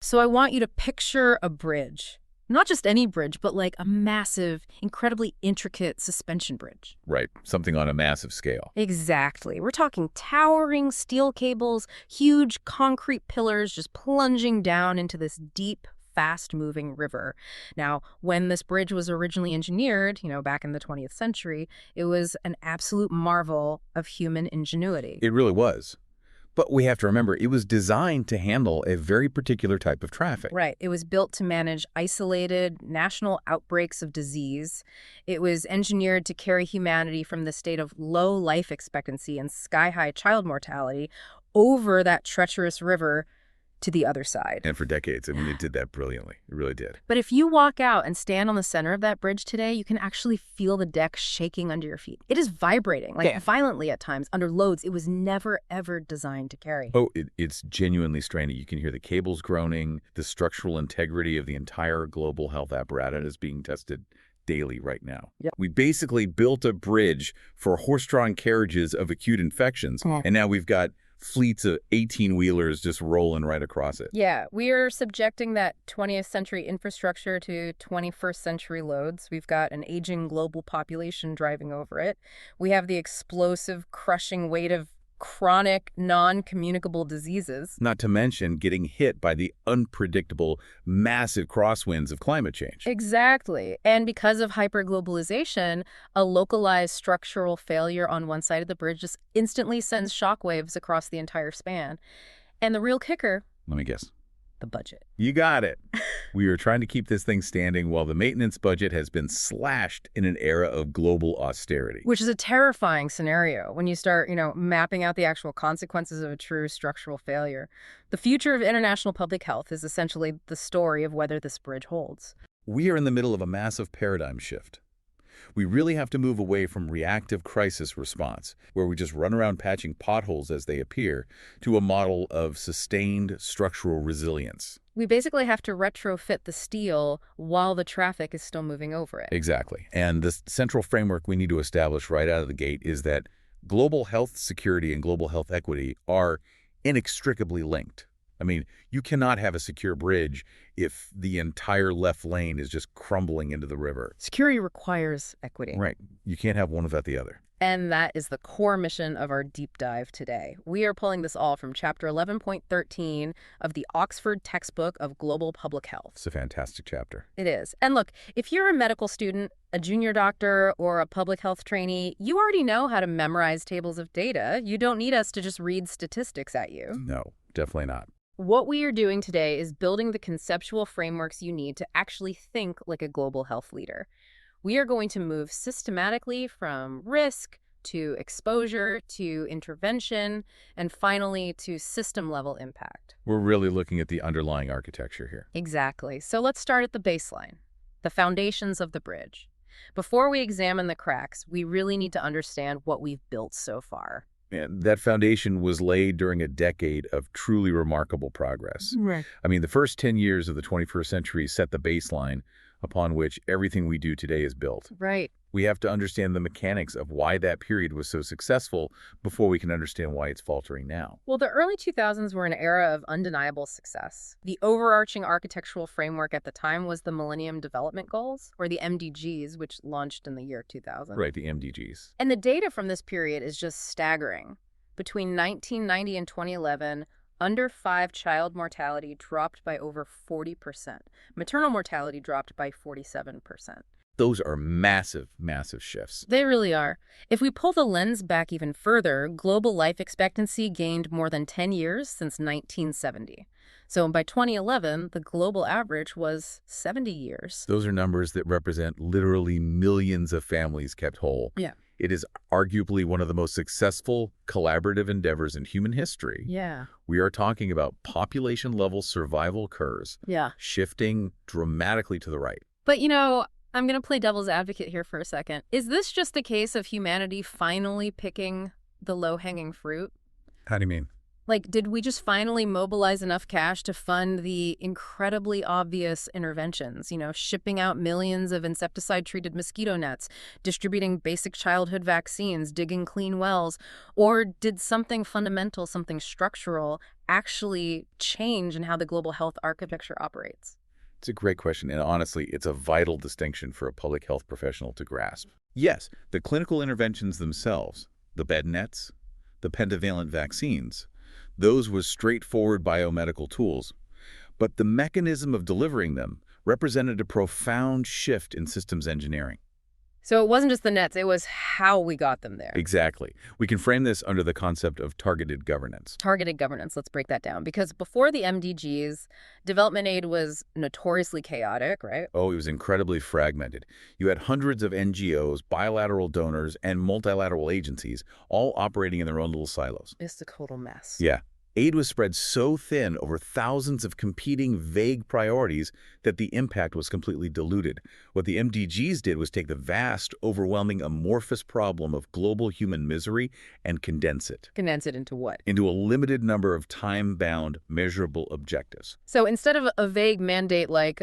So I want you to picture a bridge. Not just any bridge, but like a massive, incredibly intricate suspension bridge. Right, something on a massive scale. Exactly. We're talking towering steel cables, huge concrete pillars just plunging down into this deep, fast-moving river. Now, when this bridge was originally engineered, back in the 20th century, it was an absolute marvel of human ingenuity. It really was. But we have to remember, it was designed to handle a very particular type of traffic. Right. It was built to manage isolated national outbreaks of disease. It was engineered to carry humanity from the state of low life expectancy and sky-high child mortality over that treacherous river to the other side. And for decades, it did that brilliantly. It really did. But if you walk out and stand on the center of that bridge today, you can actually feel the deck shaking under your feet. It is vibrating, violently at times, under loads it was never, ever designed to carry. Oh, it's genuinely straining. You can hear the cables groaning. The structural integrity of the entire global health apparatus is being tested daily right now. Yep. We basically built a bridge for horse-drawn carriages of acute infections, and now we've got fleets of 18-wheelers just rolling right across it. Yeah, we are subjecting that 20th century infrastructure to 21st century loads. We've got an aging global population driving over it. We have the explosive, crushing weight of chronic, non-communicable diseases. Not to mention getting hit by the unpredictable, massive crosswinds of climate change. Exactly. And because of hyperglobalization, a localized structural failure on one side of the bridge just instantly sends shockwaves across the entire span. And the real kicker? Let me guess. The budget. You got it. We are trying to keep this thing standing while the maintenance budget has been slashed in an era of global austerity. Which is a terrifying scenario when you start, mapping out the actual consequences of a true structural failure. The future of international public health is essentially the story of whether this bridge holds. We are in the middle of a massive paradigm shift. We really have to move away from reactive crisis response, where we just run around patching potholes as they appear, to a model of sustained structural resilience. We basically have to retrofit the steel while the traffic is still moving over it. Exactly. And the central framework we need to establish right out of the gate is that global health security and global health equity are inextricably linked. You cannot have a secure bridge if the entire left lane is just crumbling into the river. Security requires equity. Right. You can't have one without the other. And that is the core mission of our deep dive today. We are pulling this all from Chapter 11.13 of the Oxford Textbook of Global Public Health. It's a fantastic chapter. It is. And look, if you're a medical student, a junior doctor, or a public health trainee, you already know how to memorize tables of data. You don't need us to just read statistics at you. No, definitely not. What we are doing today is building the conceptual frameworks you need to actually think like a global health leader. We are going to move systematically from risk to exposure to intervention and finally to system-level impact. We're really looking at the underlying architecture here. Exactly. So let's start at the baseline, the foundations of the bridge. Before we examine the cracks, we really need to understand what we've built so far. And that foundation was laid during a decade of truly remarkable progress. Right. The first 10 years of the 21st century set the baseline upon which everything we do today is built. Right. We have to understand the mechanics of why that period was so successful before we can understand why it's faltering now. Well, the early 2000s were an era of undeniable success. The overarching architectural framework at the time was the Millennium Development Goals, or the MDGs, which launched in the year 2000. Right, the MDGs. And the data from this period is just staggering. Between 1990 and 2011, under 5 child mortality dropped by over 40%. Maternal mortality dropped by 47%. Those are massive, massive shifts. They really are. If we pull the lens back even further, global life expectancy gained more than 10 years since 1970. So by 2011, the global average was 70 years. Those are numbers that represent literally millions of families kept whole. Yeah. It is arguably one of the most successful collaborative endeavors in human history. Yeah. We are talking about population-level survival curves shifting dramatically to the right. But, I'm going to play devil's advocate here for a second. Is this just a case of humanity finally picking the low-hanging fruit? How do you mean? Did we just finally mobilize enough cash to fund the incredibly obvious interventions? Shipping out millions of insecticide-treated mosquito nets, distributing basic childhood vaccines, digging clean wells? Or did something fundamental, something structural, actually change in how the global health architecture operates? It's a great question, and honestly, it's a vital distinction for a public health professional to grasp. Yes, the clinical interventions themselves, the bed nets, the pentavalent vaccines, those were straightforward biomedical tools, but the mechanism of delivering them represented a profound shift in systems engineering. So it wasn't just the nets, it was how we got them there. Exactly. We can frame this under the concept of targeted governance. Targeted governance, let's break that down. Because before the MDGs, development aid was notoriously chaotic, right? Oh, it was incredibly fragmented. You had hundreds of NGOs, bilateral donors, and multilateral agencies, all operating in their own little silos. It's a total mess. Yeah. Aid was spread so thin over thousands of competing, vague priorities that the impact was completely diluted. What the MDGs did was take the vast, overwhelming, amorphous problem of global human misery and condense it. Condense it into what? Into a limited number of time-bound, measurable objectives. So instead of a vague mandate like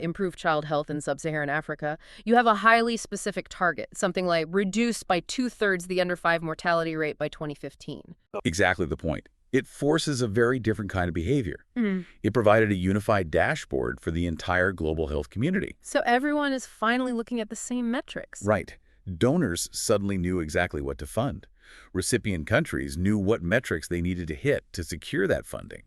improve child health in sub-Saharan Africa, you have a highly specific target, something like reduce by 2/3 the under 5 mortality rate by 2015. Exactly the point. It forces a very different kind of behavior. Mm. It provided a unified dashboard for the entire global health community. So everyone is finally looking at the same metrics. Right. Donors suddenly knew exactly what to fund. Recipient countries knew what metrics they needed to hit to secure that funding.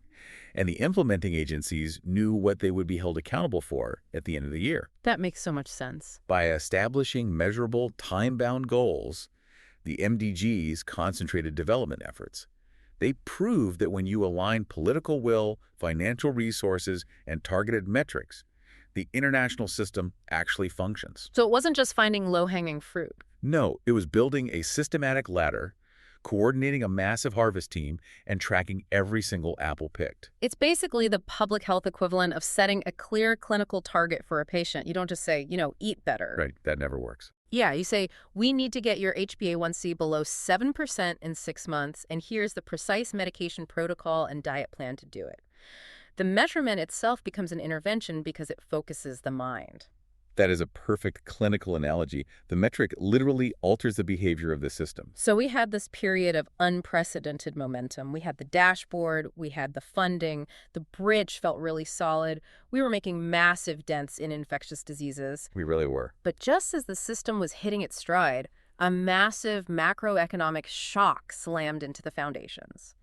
And the implementing agencies knew what they would be held accountable for at the end of the year. That makes so much sense. By establishing measurable, time-bound goals, the MDGs concentrated development efforts. They proved that when you align political will, financial resources, and targeted metrics, the international system actually functions. So it wasn't just finding low-hanging fruit. No, it was building a systematic ladder, coordinating a massive harvest team, and tracking every single apple picked. It's basically the public health equivalent of setting a clear clinical target for a patient. You don't just say, eat better. Right, that never works. Yeah, you say, we need to get your HbA1c below 7% in 6 months, and here's the precise medication protocol and diet plan to do it. The measurement itself becomes an intervention because it focuses the mind. That is a perfect clinical analogy. The metric literally alters the behavior of the system. So we had this period of unprecedented momentum. We had the dashboard, we had the funding, the bridge felt really solid. We were making massive dents in infectious diseases. We really were. But just as the system was hitting its stride, a massive macroeconomic shock slammed into the foundations.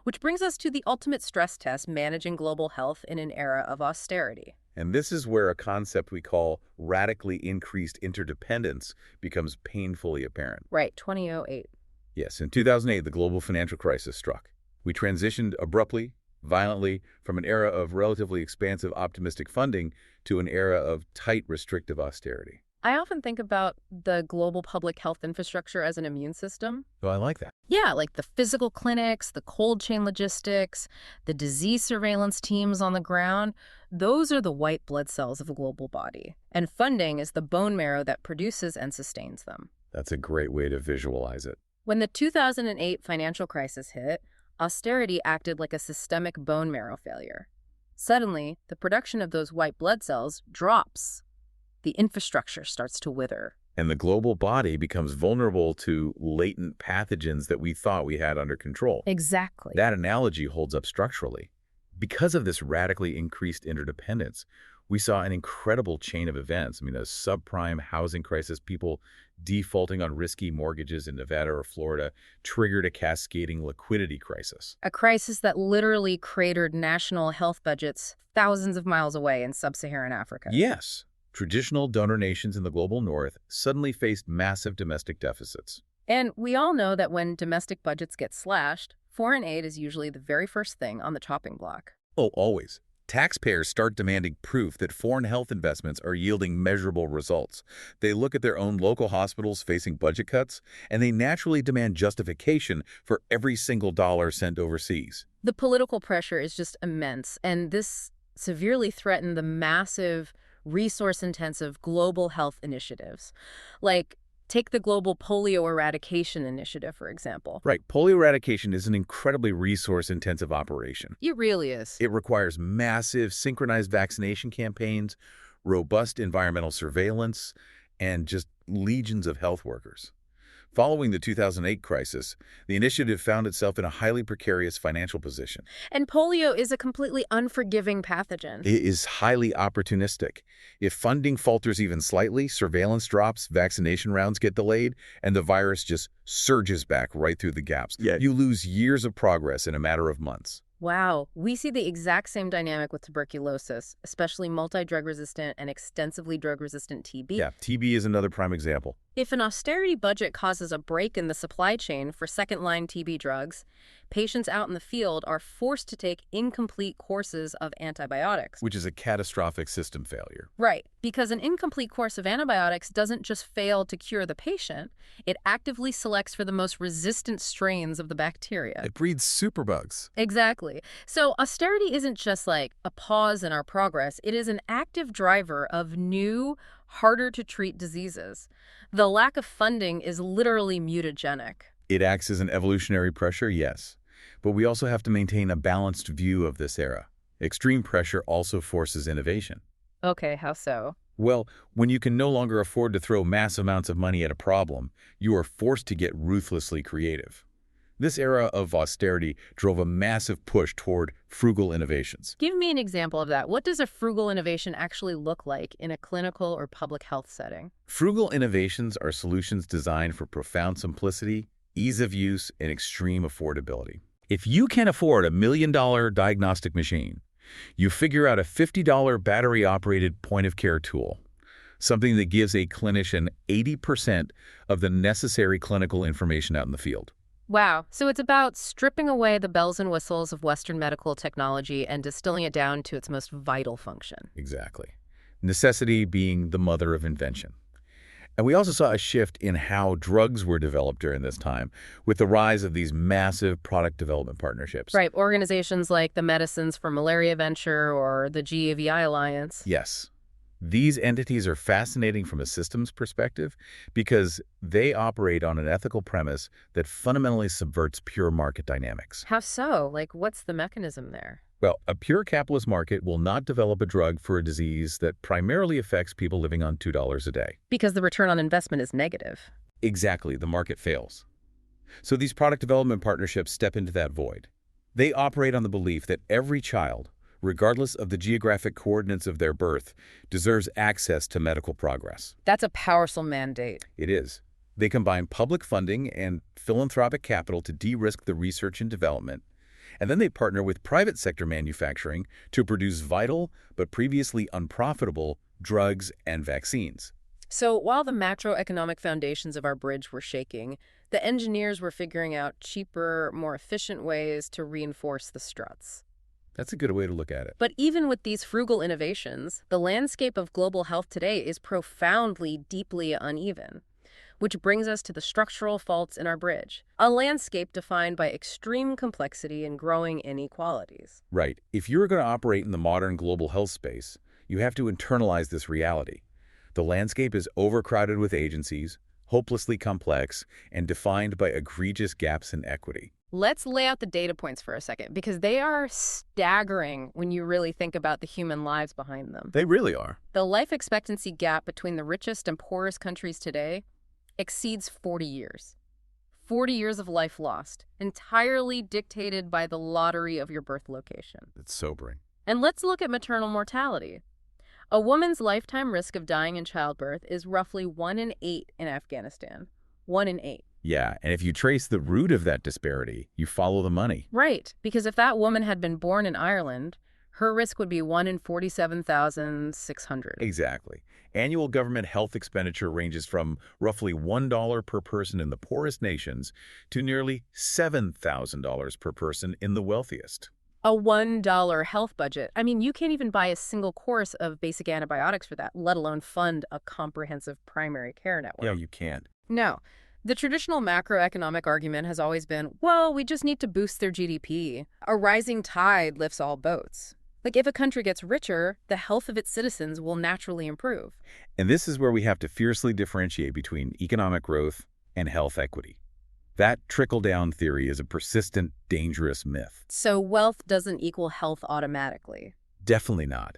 Which brings us to the ultimate stress test, managing global health in an era of austerity. And this is where a concept we call radically increased interdependence becomes painfully apparent. Right, 2008. Yes, in 2008, the global financial crisis struck. We transitioned abruptly, violently, from an era of relatively expansive optimistic funding to an era of tight restrictive austerity. I often think about the global public health infrastructure as an immune system. Oh, I like that. Yeah, like the physical clinics, the cold chain logistics, the disease surveillance teams on the ground. Those are the white blood cells of a global body. And funding is the bone marrow that produces and sustains them. That's a great way to visualize it. When the 2008 financial crisis hit, austerity acted like a systemic bone marrow failure. Suddenly, the production of those white blood cells drops. The infrastructure starts to wither. And the global body becomes vulnerable to latent pathogens that we thought we had under control. Exactly. That analogy holds up structurally. Because of this radically increased interdependence, we saw an incredible chain of events. I mean, a subprime housing crisis, people defaulting on risky mortgages in Nevada or Florida, triggered a cascading liquidity crisis. A crisis that literally cratered national health budgets thousands of miles away in sub-Saharan Africa. Yes. Traditional donor nations in the global north suddenly faced massive domestic deficits. And we all know that when domestic budgets get slashed, foreign aid is usually the very first thing on the chopping block. Oh, always. Taxpayers start demanding proof that foreign health investments are yielding measurable results. They look at their own local hospitals facing budget cuts, and they naturally demand justification for every single dollar sent overseas. The political pressure is just immense, and this severely threatened the massive resource-intensive global health initiatives. Like, take the Global Polio Eradication Initiative, for example. Right. Polio eradication is an incredibly resource-intensive operation. It really is. It requires massive, synchronized vaccination campaigns, robust environmental surveillance, and just legions of health workers. Following the 2008 crisis, the initiative found itself in a highly precarious financial position. And polio is a completely unforgiving pathogen. It is highly opportunistic. If funding falters even slightly, surveillance drops, vaccination rounds get delayed, and the virus just surges back right through the gaps. Yeah. You lose years of progress in a matter of months. Wow, we see the exact same dynamic with tuberculosis, especially multi-drug resistant and extensively drug-resistant TB. Yeah, TB is another prime example. If an austerity budget causes a break in the supply chain for second-line TB drugs, patients out in the field are forced to take incomplete courses of antibiotics. Which is a catastrophic system failure. Right, because an incomplete course of antibiotics doesn't just fail to cure the patient, it actively selects for the most resistant strains of the bacteria. It breeds superbugs. Exactly. So austerity isn't just like a pause in our progress, it is an active driver of new, harder to treat diseases. The lack of funding is literally mutagenic. It acts as an evolutionary pressure, yes. But we also have to maintain a balanced view of this era. Extreme pressure also forces innovation. Okay, how so? Well, when you can no longer afford to throw mass amounts of money at a problem, you are forced to get ruthlessly creative. This era of austerity drove a massive push toward frugal innovations. Give me an example of that. What does a frugal innovation actually look like in a clinical or public health setting? Frugal innovations are solutions designed for profound simplicity, ease of use, and extreme affordability. If you can afford a $1 million diagnostic machine, you figure out a $50 battery-operated point-of-care tool, something that gives a clinician 80% of the necessary clinical information out in the field. Wow. So it's about stripping away the bells and whistles of Western medical technology and distilling it down to its most vital function. Exactly. Necessity being the mother of invention. And we also saw a shift in how drugs were developed during this time, with the rise of these massive product development partnerships. Right. Organizations like the Medicines for Malaria Venture or the GAVI Alliance. Yes. These entities are fascinating from a systems perspective because they operate on an ethical premise that fundamentally subverts pure market dynamics. How so? Like, what's the mechanism there? Well, a pure capitalist market will not develop a drug for a disease that primarily affects people living on $2 a day. Because the return on investment is negative. Exactly, the market fails. So these product development partnerships step into that void. They operate on the belief that every child, regardless of the geographic coordinates of their birth, deserves access to medical progress. That's a powerful mandate. It is. They combine public funding and philanthropic capital to de-risk the research and development, and then they partner with private sector manufacturing to produce vital but previously unprofitable drugs and vaccines. So while the macroeconomic foundations of our bridge were shaking, the engineers were figuring out cheaper, more efficient ways to reinforce the struts. That's a good way to look at it. But even with these frugal innovations, the landscape of global health today is profoundly, deeply uneven. Which brings us to the structural faults in our bridge, a landscape defined by extreme complexity and growing inequalities. Right. If you're going to operate in the modern global health space, you have to internalize this reality. The landscape is overcrowded with agencies, hopelessly complex, and defined by egregious gaps in equity. Let's lay out the data points for a second, because they are staggering when you really think about the human lives behind them. They really are. The life expectancy gap between the richest and poorest countries today exceeds 40 years. 40 years of life lost, entirely dictated by the lottery of your birth location. It's sobering. And let's look at maternal mortality. A woman's lifetime risk of dying in childbirth is roughly 1 in 8 in Afghanistan. 1 in 8. Yeah, and if you trace the root of that disparity, you follow the money. Right, because if that woman had been born in Ireland, her risk would be 1 in 47,600. Exactly. Annual government health expenditure ranges from roughly $1 per person in the poorest nations to nearly $7,000 per person in the wealthiest. A $1 health budget. I mean, you can't even buy a single course of basic antibiotics for that, let alone fund a comprehensive primary care network. Yeah, you can't. No. The traditional macroeconomic argument has always been, well, we just need to boost their GDP. A rising tide lifts all boats. Like, if a country gets richer, the health of its citizens will naturally improve. And this is where we have to fiercely differentiate between economic growth and health equity. That trickle-down theory is a persistent, dangerous myth. So wealth doesn't equal health automatically. Definitely not.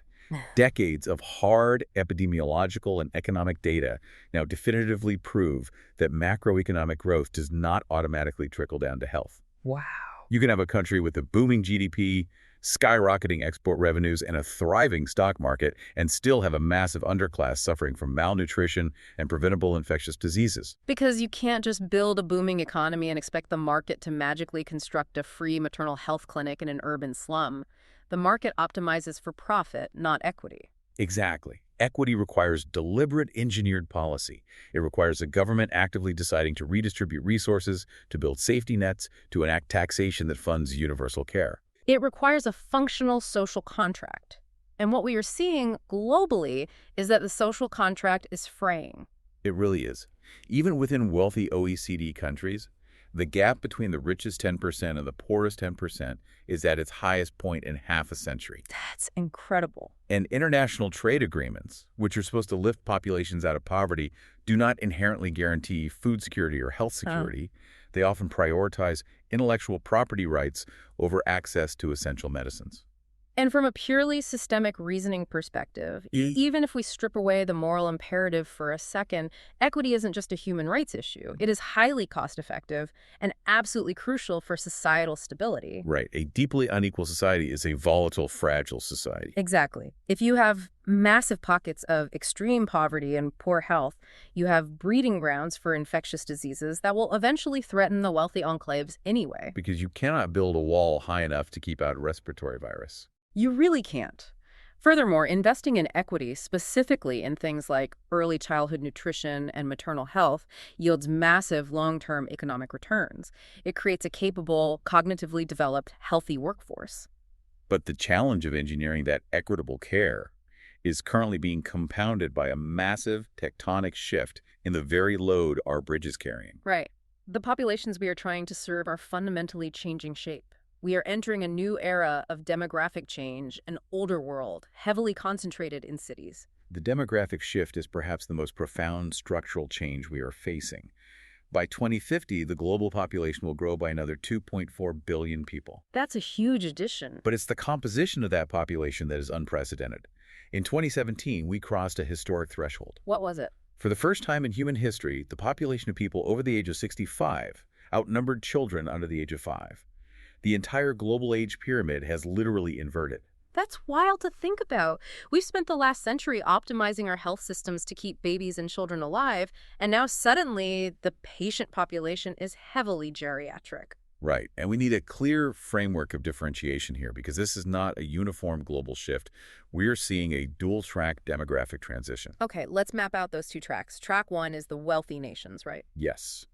Decades of hard epidemiological and economic data now definitively prove that macroeconomic growth does not automatically trickle down to health. Wow. You can have a country with a booming GDP, skyrocketing export revenues, and a thriving stock market, and still have a massive underclass suffering from malnutrition and preventable infectious diseases. Because you can't just build a booming economy and expect the market to magically construct a free maternal health clinic in an urban slum. The market optimizes for profit, not equity. Exactly. Equity requires deliberate engineered policy. It requires a government actively deciding to redistribute resources, to build safety nets, to enact taxation that funds universal care. It requires a functional social contract. And what we are seeing globally is that the social contract is fraying. It really is. Even within wealthy OECD countries, the gap between the richest 10% and the poorest 10% is at its highest point in half a century. That's incredible. And international trade agreements, which are supposed to lift populations out of poverty, do not inherently guarantee food security or health security. They often prioritize intellectual property rights over access to essential medicines. And from a purely systemic reasoning perspective, even if we strip away the moral imperative for a second, equity isn't just a human rights issue. It is highly cost-effective and absolutely crucial for societal stability. Right. A deeply unequal society is a volatile, fragile society. Exactly. If you have massive pockets of extreme poverty and poor health, you have breeding grounds for infectious diseases that will eventually threaten the wealthy enclaves anyway. Because you cannot build a wall high enough to keep out a respiratory virus. You really can't. Furthermore, investing in equity, specifically in things like early childhood nutrition and maternal health, yields massive long-term economic returns. It creates a capable, cognitively developed, healthy workforce. But the challenge of engineering that equitable care is currently being compounded by a massive tectonic shift in the very load our bridge is carrying. Right. The populations we are trying to serve are fundamentally changing shape. We are entering a new era of demographic change, an older world, heavily concentrated in cities. The demographic shift is perhaps the most profound structural change we are facing. By 2050, the global population will grow by another 2.4 billion people. That's a huge addition. But it's the composition of that population that is unprecedented. In 2017, we crossed a historic threshold. What was it? For the first time in human history, the population of people over the age of 65 outnumbered children under the age of 5. The entire global age pyramid has literally inverted. That's wild to think about. We've spent the last century optimizing our health systems to keep babies and children alive, and now suddenly the patient population is heavily geriatric. Right, and we need a clear framework of differentiation here because this is not a uniform global shift. We're seeing a dual-track demographic transition. Okay, let's map out those two tracks. Track one is the wealthy nations, right? Yes.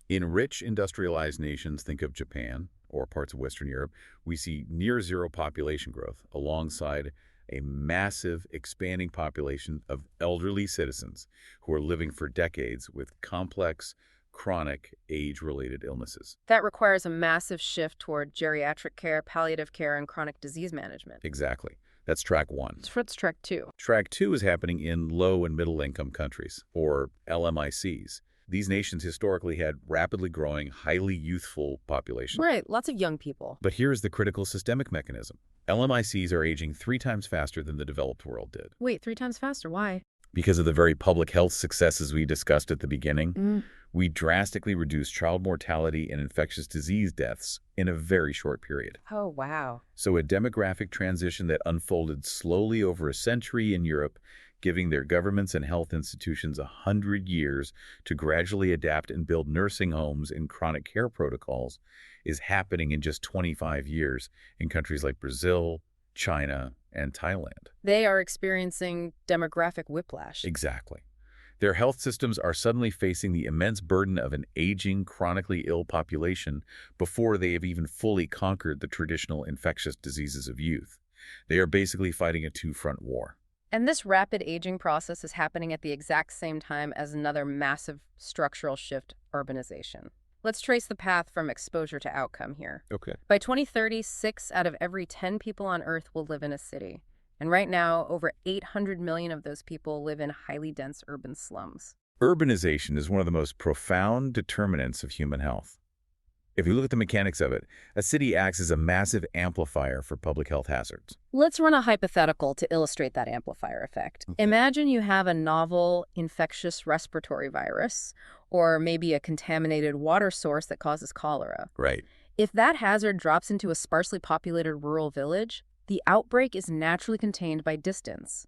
In rich industrialized nations, think of Japan or parts of Western Europe, we see near-zero population growth alongside a massive expanding population of elderly citizens who are living for decades with complex, chronic, age-related illnesses. That requires a massive shift toward geriatric care, palliative care, and chronic disease management. Exactly. That's track one. So what's track two? Track two is happening in low and middle-income countries, or LMICs. These nations historically had rapidly growing, highly youthful populations. Right, lots of young people. But here's the critical systemic mechanism. LMICs are aging 3 times faster than the developed world did. Wait, 3 times faster? Why? Because of the very public health successes we discussed at the beginning, we drastically reduced child mortality and infectious disease deaths in a very short period. Oh, wow. So a demographic transition that unfolded slowly over a century in Europe, giving their governments and health institutions 100 years to gradually adapt and build nursing homes and chronic care protocols, is happening in just 25 years in countries like Brazil, China, and Thailand. They are experiencing demographic whiplash. Exactly. Their health systems are suddenly facing the immense burden of an aging, chronically ill population before they have even fully conquered the traditional infectious diseases of youth. They are basically fighting a two-front war. And this rapid aging process is happening at the exact same time as another massive structural shift, urbanization. Let's trace the path from exposure to outcome here. Okay. By 2030, 6 out of every 10 people on Earth will live in a city. And right now, over 800 million of those people live in highly dense urban slums. Urbanization is one of the most profound determinants of human health. If you look at the mechanics of it, a city acts as a massive amplifier for public health hazards. Let's run a hypothetical to illustrate that amplifier effect. Okay. Imagine you have a novel infectious respiratory virus, or maybe a contaminated water source that causes cholera. Right. If that hazard drops into a sparsely populated rural village, the outbreak is naturally contained by distance.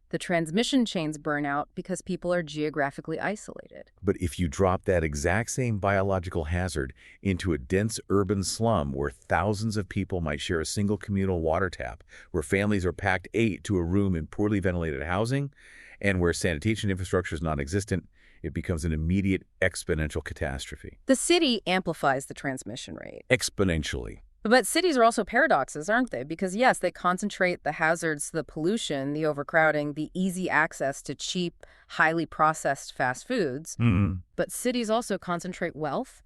The transmission chains burn out because people are geographically isolated. But if you drop that exact same biological hazard into a dense urban slum where thousands of people might share a single communal water tap, where families are packed 8 to a room in poorly ventilated housing, and where sanitation infrastructure is non-existent, it becomes an immediate exponential catastrophe. The city amplifies the transmission rate. Exponentially. But cities are also paradoxes, aren't they? Because yes, they concentrate the hazards, the pollution, the overcrowding, the easy access to cheap, highly processed fast foods. But cities also concentrate wealth,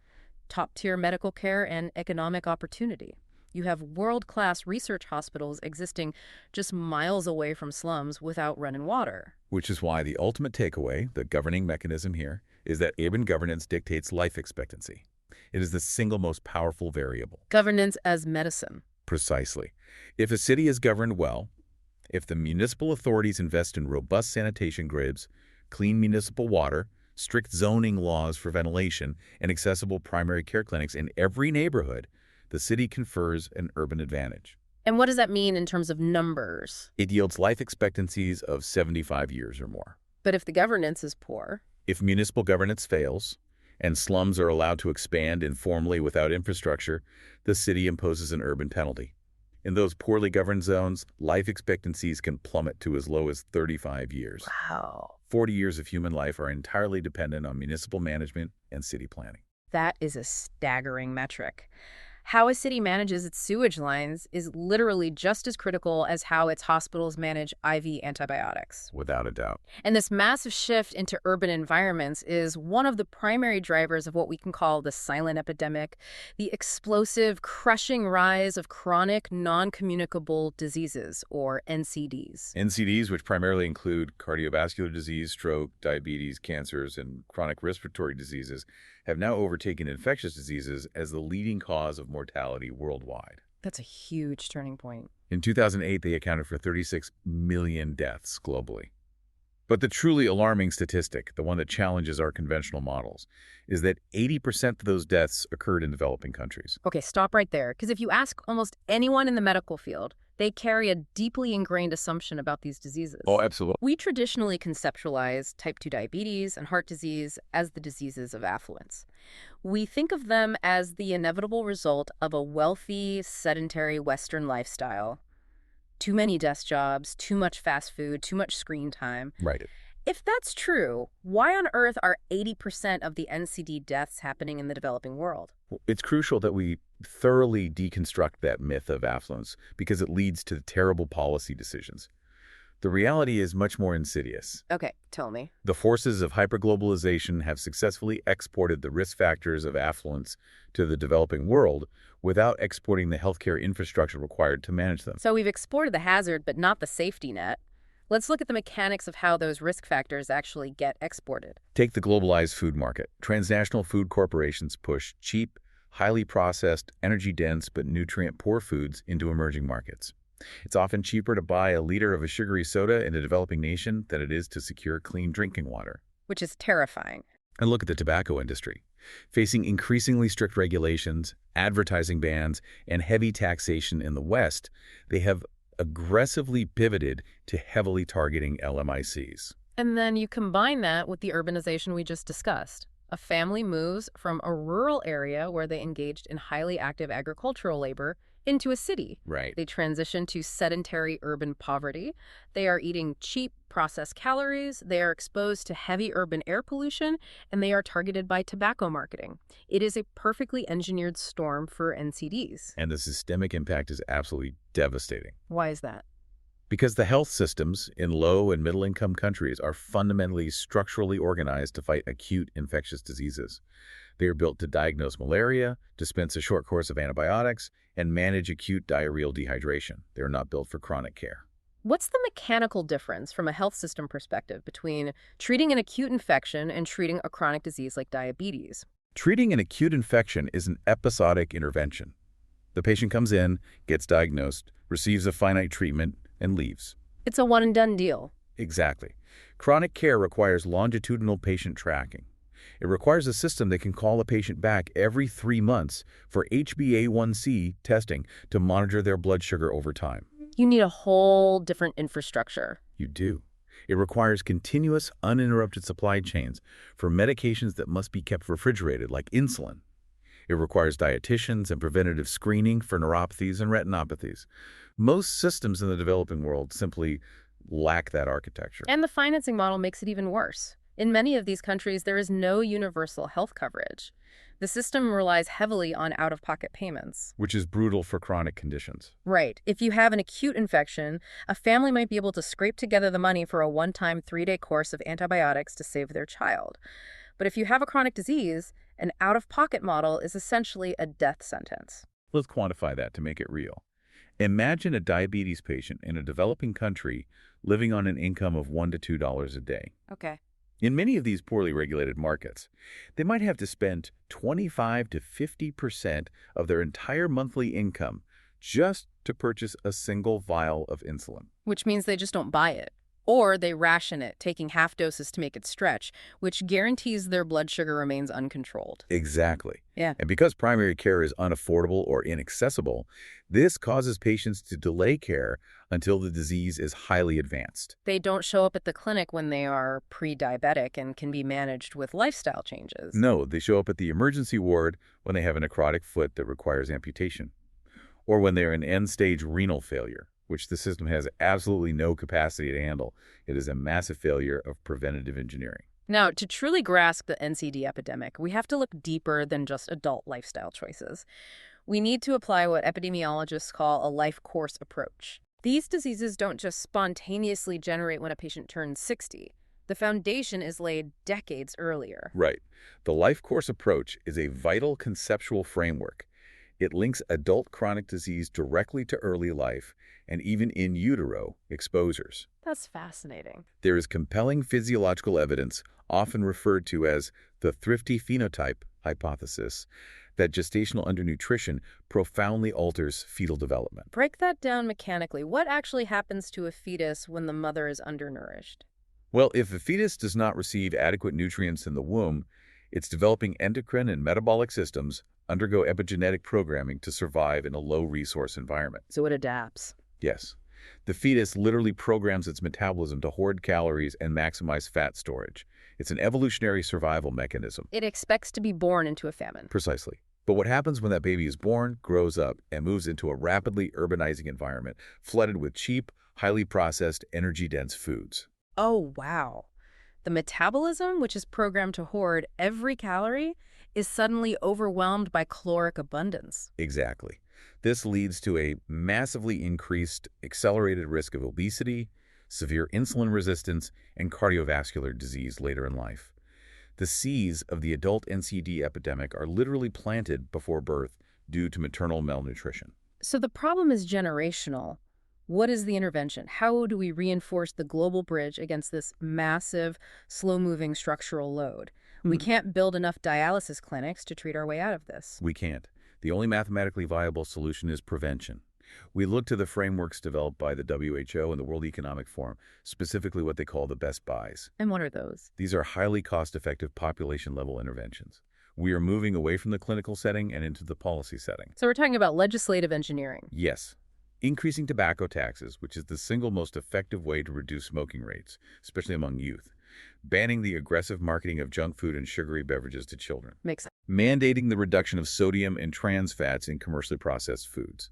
top-tier medical care, and economic opportunity. You have world-class research hospitals existing just miles away from slums without running water. Which is why the ultimate takeaway, the governing mechanism here, is that urban governance dictates life expectancy. It is the single most powerful variable. Governance as medicine. Precisely. If a city is governed well, if the municipal authorities invest in robust sanitation grids, clean municipal water, strict zoning laws for ventilation, and accessible primary care clinics in every neighborhood, the city confers an urban advantage. And what does that mean in terms of numbers? It yields life expectancies of 75 years or more. But if the governance is poor? If municipal governance fails, and slums are allowed to expand informally without infrastructure, the city imposes an urban penalty. In those poorly governed zones, life expectancies can plummet to as low as 35 years. Wow. 40 years of human life are entirely dependent on municipal management and city planning. That is a staggering metric. How a city manages its sewage lines is literally just as critical as how its hospitals manage IV antibiotics. Without a doubt. And this massive shift into urban environments is one of the primary drivers of what we can call the silent epidemic, the explosive, crushing rise of chronic non-communicable diseases, or NCDs. NCDs, which primarily include cardiovascular disease, stroke, diabetes, cancers, and chronic respiratory diseases, have now overtaken infectious diseases as the leading cause of mortality worldwide. That's a huge turning point. In 2008, they accounted for 36 million deaths globally. But the truly alarming statistic, the one that challenges our conventional models, is that 80% of those deaths occurred in developing countries. Okay, stop right there, because if you ask almost anyone in the medical field, they carry a deeply ingrained assumption about these diseases. Oh, absolutely. We traditionally conceptualize type 2 diabetes and heart disease as the diseases of affluence. We think of them as the inevitable result of a wealthy, sedentary Western lifestyle. Too many desk jobs, too much fast food, too much screen time. Right. If that's true, why on earth are 80% of the NCD deaths happening in the developing world? It's crucial that we thoroughly deconstruct that myth of affluence because it leads to terrible policy decisions. The reality is much more insidious. Okay, tell me. The forces of hyperglobalization have successfully exported the risk factors of affluence to the developing world without exporting the healthcare infrastructure required to manage them. So we've exported the hazard, but not the safety net. Let's look at the mechanics of how those risk factors actually get exported. Take the globalized food market. Transnational food corporations push cheap, highly processed, energy-dense, but nutrient-poor foods into emerging markets. It's often cheaper to buy a liter of a sugary soda in a developing nation than it is to secure clean drinking water. Which is terrifying. And look at the tobacco industry. Facing increasingly strict regulations, advertising bans, and heavy taxation in the West, they have aggressively pivoted to heavily targeting LMICs. And then you combine that with the urbanization we just discussed. A family moves from a rural area where they engaged in highly active agricultural labor into a city. Right. They transition to sedentary urban poverty. They are eating cheap processed calories. They are exposed to heavy urban air pollution, and they are targeted by tobacco marketing. It is a perfectly engineered storm for NCDs. And the systemic impact is absolutely devastating. Why is that? Because the health systems in low and middle-income countries are fundamentally structurally organized to fight acute infectious diseases. They are built to diagnose malaria, dispense a short course of antibiotics, and manage acute diarrheal dehydration. They are not built for chronic care. What's the mechanical difference from a health system perspective between treating an acute infection and treating a chronic disease like diabetes? Treating an acute infection is an episodic intervention. The patient comes in, gets diagnosed, receives a finite treatment, and leaves. It's a one-and-done deal. Exactly. Chronic care requires longitudinal patient tracking. It requires a system that can call a patient back every 3 months for HbA1c testing to monitor their blood sugar over time. You need a whole different infrastructure. You do. It requires continuous, uninterrupted supply chains for medications that must be kept refrigerated, like insulin. It requires dietitians and preventative screening for neuropathies and retinopathies. Most systems in the developing world simply lack that architecture. And the financing model makes it even worse. In many of these countries, there is no universal health coverage. The system relies heavily on out-of-pocket payments. Which is brutal for chronic conditions. Right. If you have an acute infection, a family might be able to scrape together the money for a one-time 3-day course of antibiotics to save their child. But if you have a chronic disease, an out-of-pocket model is essentially a death sentence. Let's quantify that to make it real. Imagine a diabetes patient in a developing country living on an income of $1 to $2 a day. Okay. In many of these poorly regulated markets, they might have to spend 25 to 50% of their entire monthly income just to purchase a single vial of insulin. Which means they just don't buy it. Or they ration it, taking half doses to make it stretch, which guarantees their blood sugar remains uncontrolled. Exactly. Yeah. And because primary care is unaffordable or inaccessible, this causes patients to delay care until the disease is highly advanced. They don't show up at the clinic when they are pre-diabetic and can be managed with lifestyle changes. No, they show up at the emergency ward when they have a necrotic foot that requires amputation, or when they're in end-stage renal failure, which the system has absolutely no capacity to handle. It is a massive failure of preventative engineering. Now, to truly grasp the NCD epidemic, we have to look deeper than just adult lifestyle choices. We need to apply what epidemiologists call a life course approach. These diseases don't just spontaneously generate when a patient turns 60. The foundation is laid decades earlier. Right. The life course approach is a vital conceptual framework. It links adult chronic disease directly to early life and even in utero exposures. That's fascinating. There is compelling physiological evidence, often referred to as the thrifty phenotype hypothesis, that gestational undernutrition profoundly alters fetal development. Break that down mechanically. What actually happens to a fetus when the mother is undernourished? Well, if a fetus does not receive adequate nutrients in the womb, its developing endocrine and metabolic systems undergo epigenetic programming to survive in a low-resource environment. So it adapts. Yes. The fetus literally programs its metabolism to hoard calories and maximize fat storage. It's an evolutionary survival mechanism. It expects to be born into a famine. Precisely. But what happens when that baby is born, grows up, and moves into a rapidly urbanizing environment, flooded with cheap, highly processed, energy-dense foods? Oh, wow. The metabolism, which is programmed to hoard every calorie, is suddenly overwhelmed by caloric abundance. Exactly. This leads to a massively increased, accelerated risk of obesity, severe insulin resistance, and cardiovascular disease later in life. The seeds of the adult NCD epidemic are literally planted before birth due to maternal malnutrition. So the problem is generational. What is the intervention? How do we reinforce the global bridge against this massive, slow-moving structural load? We can't build enough dialysis clinics to treat our way out of this. We can't. The only mathematically viable solution is prevention. We look to the frameworks developed by the WHO and the World Economic Forum, specifically what they call the best buys. And what are those? These are highly cost-effective population-level interventions. We are moving away from the clinical setting and into the policy setting. So we're talking about legislative engineering. Yes. Increasing tobacco taxes, which is the single most effective way to reduce smoking rates, especially among youth. Banning the aggressive marketing of junk food and sugary beverages to children. Makes sense. Mandating the reduction of sodium and trans fats in commercially processed foods.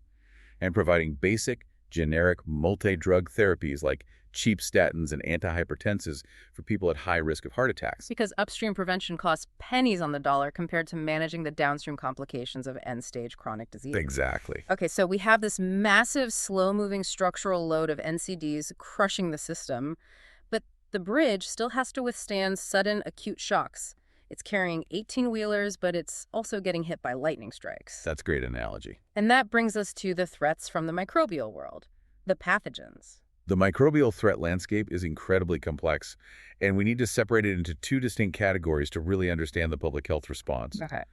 And providing basic, generic, multi-drug therapies like cheap statins and antihypertensives for people at high risk of heart attacks. Because upstream prevention costs pennies on the dollar compared to managing the downstream complications of end-stage chronic disease. Exactly. Okay, so we have this massive, slow-moving structural load of NCDs crushing the system, but the bridge still has to withstand sudden acute shocks. It's carrying 18-wheelers, but it's also getting hit by lightning strikes. That's a great analogy. And that brings us to the threats from the microbial world, the pathogens. The microbial threat landscape is incredibly complex, and we need to separate it into two distinct categories to really understand the public health response. Okay.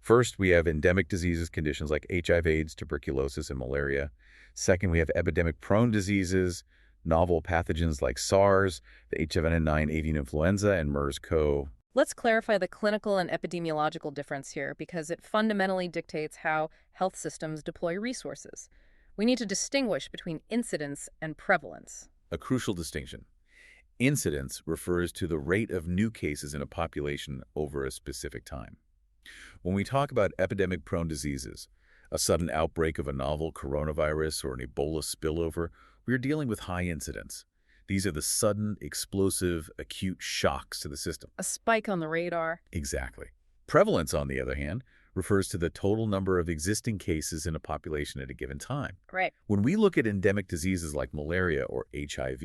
First, we have endemic diseases, conditions like HIV/AIDS, tuberculosis, and malaria. Second, we have epidemic-prone diseases, novel pathogens like SARS, the H7N9 avian influenza, and MERS-CoV. Let's clarify the clinical and epidemiological difference here because it fundamentally dictates how health systems deploy resources. We need to distinguish between incidence and prevalence. A crucial distinction. Incidence refers to the rate of new cases in a population over a specific time. When we talk about epidemic-prone diseases, a sudden outbreak of a novel coronavirus or an Ebola spillover, we are dealing with high incidence. These are the sudden, explosive, acute shocks to the system. A spike on the radar. Exactly. Prevalence, on the other hand, refers to the total number of existing cases in a population at a given time. Right. When we look at endemic diseases like malaria or HIV,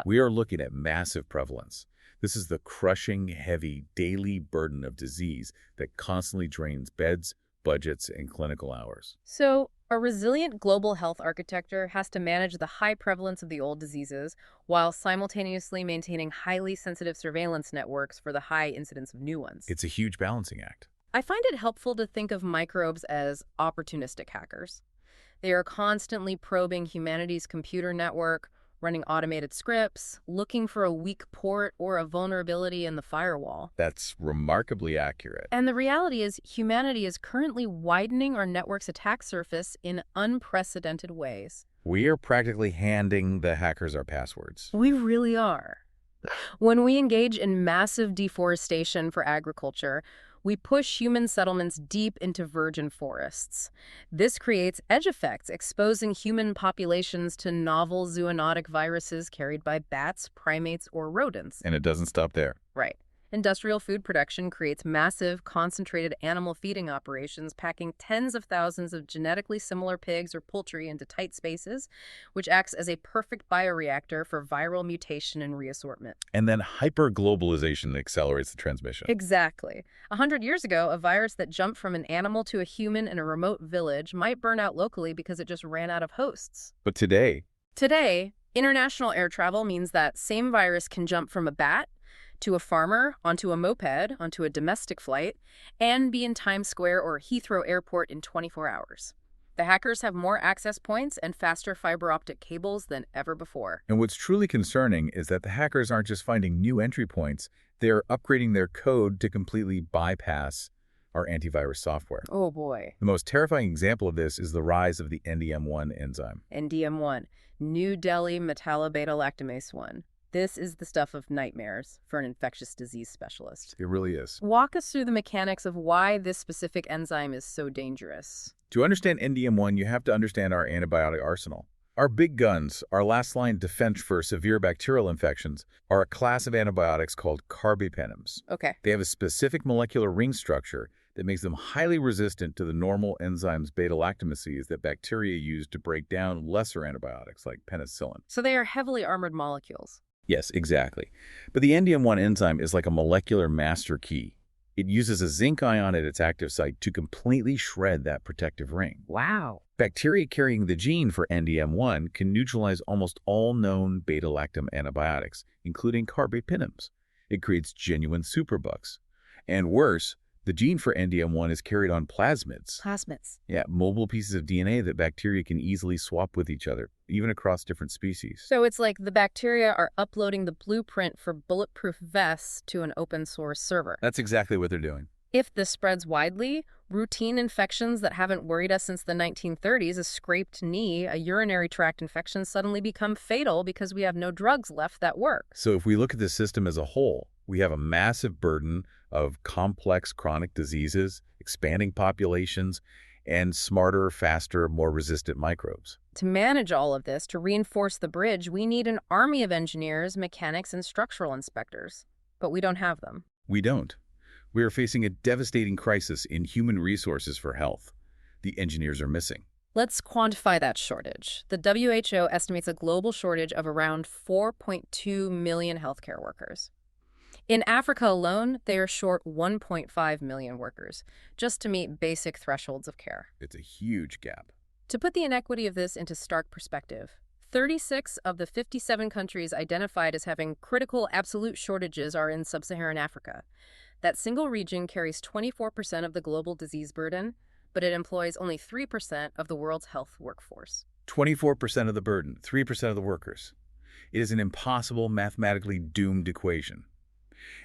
we are looking at massive prevalence. This is the crushing, heavy, daily burden of disease that constantly drains beds, budgets, and clinical hours. So, a resilient global health architecture has to manage the high prevalence of the old diseases while simultaneously maintaining highly sensitive surveillance networks for the high incidence of new ones. It's a huge balancing act. I find it helpful to think of microbes as opportunistic hackers. They are constantly probing humanity's computer network, running automated scripts, looking for a weak port or a vulnerability in the firewall. That's remarkably accurate. And the reality is humanity is currently widening our network's attack surface in unprecedented ways. We are practically handing the hackers our passwords. We really are. When we engage in massive deforestation for agriculture, we push human settlements deep into virgin forests. This creates edge effects, exposing human populations to novel zoonotic viruses carried by bats, primates, or rodents. And it doesn't stop there. Right. Industrial food production creates massive, concentrated animal feeding operations, packing tens of thousands of genetically similar pigs or poultry into tight spaces, which acts as a perfect bioreactor for viral mutation and reassortment. And then hyperglobalization accelerates the transmission. Exactly. 100 years ago, a virus that jumped from an animal to a human in a remote village might burn out locally because it just ran out of hosts. But today, international air travel means that same virus can jump from a bat to a farmer, onto a moped, onto a domestic flight, and be in Times Square or Heathrow Airport in 24 hours. The hackers have more access points and faster fiber optic cables than ever before. and what's truly concerning is that the hackers aren't just finding new entry points, they're upgrading their code to completely bypass our antivirus software. Oh boy. The most terrifying example of this is the rise of the NDM1 enzyme. NDM1, New Delhi metallobeta-lactamase 1. This is the stuff of nightmares for an infectious disease specialist. It really is. Walk us through the mechanics of why this specific enzyme is so dangerous. To understand NDM1, you have to understand our antibiotic arsenal. Our big guns, our last-line defense for severe bacterial infections, are a class of antibiotics called carbapenems. Okay. They have a specific molecular ring structure that makes them highly resistant to the normal enzymes beta-lactamases that bacteria use to break down lesser antibiotics like penicillin. So they are heavily armored molecules. Yes, exactly. But the NDM1 enzyme is like a molecular master key. It uses a zinc ion at its active site to completely shred that protective ring. Wow. Bacteria carrying the gene for NDM1 can neutralize almost all known beta-lactam antibiotics, including carbapenems. It creates genuine superbugs. And worse, the gene for NDM1 is carried on plasmids. Plasmids. Yeah, mobile pieces of DNA that bacteria can easily swap with each other, even across different species. So it's like the bacteria are uploading the blueprint for bulletproof vests to an open source server. That's exactly what they're doing. If this spreads widely, routine infections that haven't worried us since the 1930s, a scraped knee, a urinary tract infection, suddenly become fatal because we have no drugs left that work. So if we look at the system as a whole, we have a massive burden of complex chronic diseases, expanding populations, and smarter, faster, more resistant microbes. To manage all of this, to reinforce the bridge, we need an army of engineers, mechanics, and structural inspectors. But we don't have them. We don't. We are facing a devastating crisis in human resources for health. The engineers are missing. Let's quantify that shortage. The WHO estimates a global shortage of around 4.2 million healthcare workers. In Africa alone, they are short 1.5 million workers, just to meet basic thresholds of care. It's a huge gap. To put the inequity of this into stark perspective, 36 of the 57 countries identified as having critical absolute shortages are in sub-Saharan Africa. That single region carries 24% of the global disease burden, but it employs only 3% of the world's health workforce. 24% of the burden, 3% of the workers. It is an impossible, mathematically doomed equation.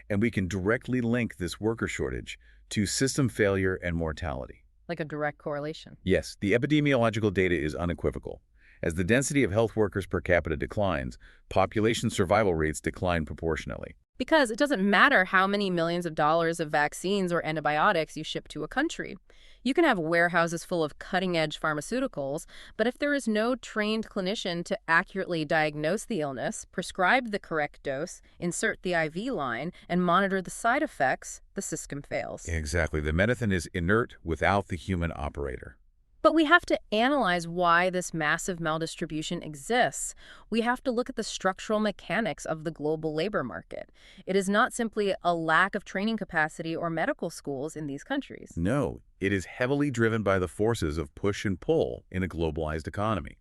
And we can directly link this worker shortage to system failure and mortality. Like a direct correlation. Yes, the epidemiological data is unequivocal. As the density of health workers per capita declines, population survival rates decline proportionally. Because it doesn't matter how many millions of dollars of vaccines or antibiotics you ship to a country. You can have warehouses full of cutting-edge pharmaceuticals, but if there is no trained clinician to accurately diagnose the illness, prescribe the correct dose, insert the IV line, and monitor the side effects, the system fails. Exactly. The medicine is inert without the human operator. But we have to analyze why this massive maldistribution exists. We have to look at the structural mechanics of the global labor market. It is not simply a lack of training capacity or medical schools in these countries. No, it is heavily driven by the forces of push and pull in a globalized economy.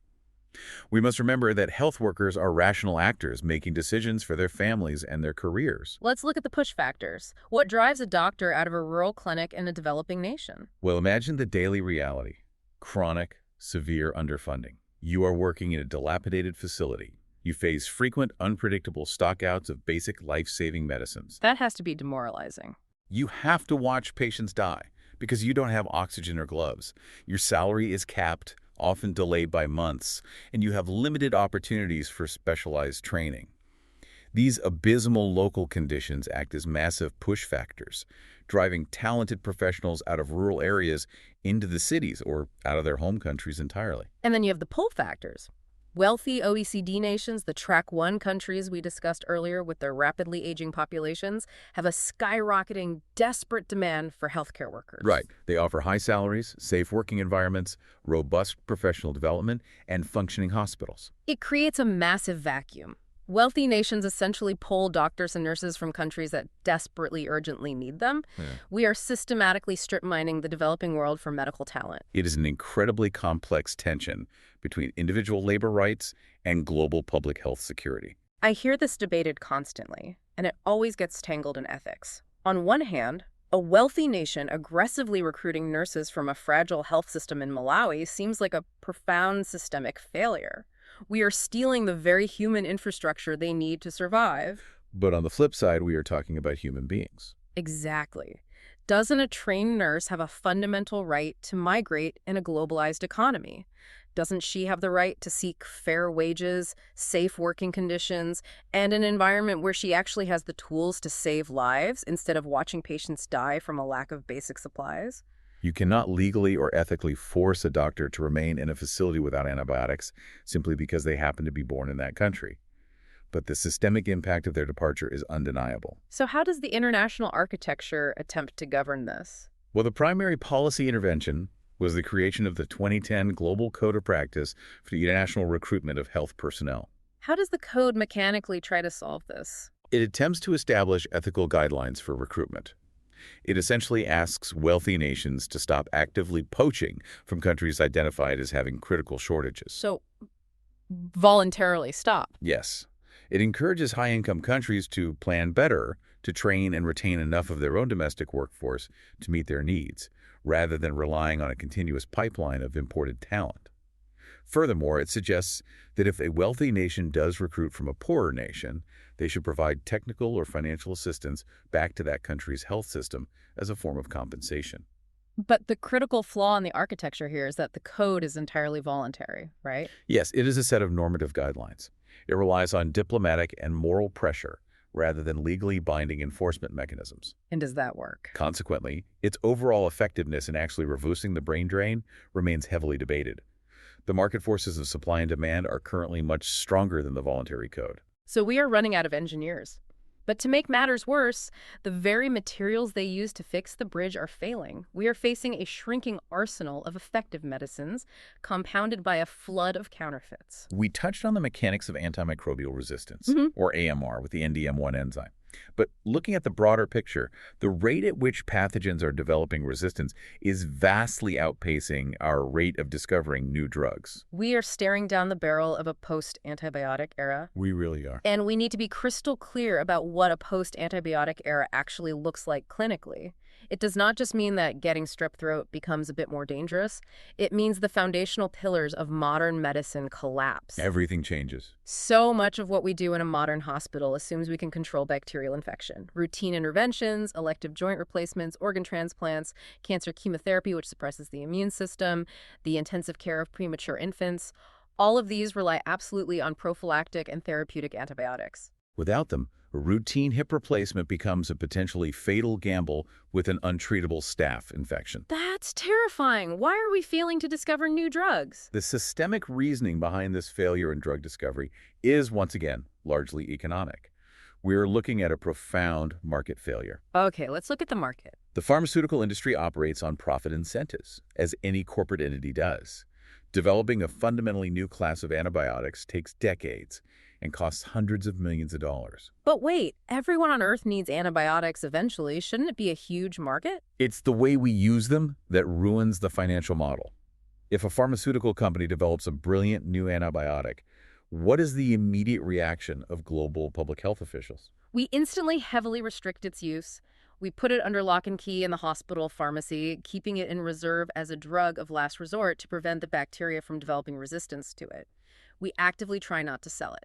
We must remember that health workers are rational actors making decisions for their families and their careers. Let's look at the push factors. What drives a doctor out of a rural clinic in a developing nation? Well, imagine the daily reality. Chronic, severe underfunding. You are working in a dilapidated facility. You face frequent, unpredictable stockouts of basic life-saving medicines. That has to be demoralizing. You have to watch patients die because you don't have oxygen or gloves. Your salary is capped, often delayed by months, and you have limited opportunities for specialized training. These abysmal local conditions act as massive push factors, driving talented professionals out of rural areas into the cities or out of their home countries entirely. And then you have the pull factors. Wealthy OECD nations, the Track 1 countries we discussed earlier with their rapidly aging populations, have a skyrocketing, desperate demand for healthcare workers. Right. They offer high salaries, safe working environments, robust professional development, and functioning hospitals. It creates a massive vacuum. Wealthy nations essentially pull doctors and nurses from countries that desperately, urgently need them. We are systematically strip mining the developing world for medical talent. It is an incredibly complex tension between individual labor rights and global public health security. I hear this debated constantly, and it always gets tangled in ethics. On one hand, a wealthy nation aggressively recruiting nurses from a fragile health system in Malawi seems like a profound systemic failure. We are stealing the very human infrastructure they need to survive. But on the flip side, we are talking about human beings. Exactly. Doesn't a trained nurse have a fundamental right to migrate in a globalized economy? Doesn't she have the right to seek fair wages, safe working conditions, and an environment where she actually has the tools to save lives instead of watching patients die from a lack of basic supplies? You cannot legally or ethically force a doctor to remain in a facility without antibiotics simply because they happen to be born in that country. But the systemic impact of their departure is undeniable. So how does the international architecture attempt to govern this? Well, the primary policy intervention was the creation of the 2010 Global Code of Practice for the international recruitment of health personnel. How does the code mechanically try to solve this? It attempts to establish ethical guidelines for recruitment. It essentially asks wealthy nations to stop actively poaching from countries identified as having critical shortages. So, voluntarily stop. Yes. It encourages high-income countries to plan better, to train and retain enough of their own domestic workforce to meet their needs, rather than relying on a continuous pipeline of imported talent. Furthermore, it suggests that if a wealthy nation does recruit from a poorer nation, they should provide technical or financial assistance back to that country's health system as a form of compensation. But the critical flaw in the architecture here is that the code is entirely voluntary, right? Yes, it is a set of normative guidelines. It relies on diplomatic and moral pressure rather than legally binding enforcement mechanisms. And does that work? Consequently, its overall effectiveness in actually reversing the brain drain remains heavily debated. The market forces of supply and demand are currently much stronger than the voluntary code. So we are running out of engineers. But to make matters worse, the very materials they use to fix the bridge are failing. We are facing a shrinking arsenal of effective medicines, compounded by a flood of counterfeits. We touched on the mechanics of antimicrobial resistance, or AMR, with the NDM1 enzyme. But looking at the broader picture, the rate at which pathogens are developing resistance is vastly outpacing our rate of discovering new drugs. We are staring down the barrel of a post-antibiotic era. We really are. And we need to be crystal clear about what a post-antibiotic era actually looks like clinically. It does not just mean that getting strep throat becomes a bit more dangerous. It means the foundational pillars of modern medicine collapse. Everything changes. So much of what we do in a modern hospital assumes we can control bacterial infection. Routine interventions, elective joint replacements, organ transplants, cancer chemotherapy, which suppresses the immune system, the intensive care of premature infants. All of these rely absolutely on prophylactic and therapeutic antibiotics. Without them, a routine hip replacement becomes a potentially fatal gamble with an untreatable staph infection. That's terrifying. Why are we failing to discover new drugs? The systemic reasoning behind this failure in drug discovery is, once again, largely economic. We're looking at a profound market failure. Okay, let's look at the market. The pharmaceutical industry operates on profit incentives, as any corporate entity does. Developing a fundamentally new class of antibiotics takes decades and costs hundreds of millions of dollars. But wait, everyone on Earth needs antibiotics eventually. Shouldn't it be a huge market? It's the way we use them that ruins the financial model. If a pharmaceutical company develops a brilliant new antibiotic, what is the immediate reaction of global public health officials? We instantly heavily restrict its use. We put it under lock and key in the hospital pharmacy, keeping it in reserve as a drug of last resort to prevent the bacteria from developing resistance to it. We actively try not to sell it.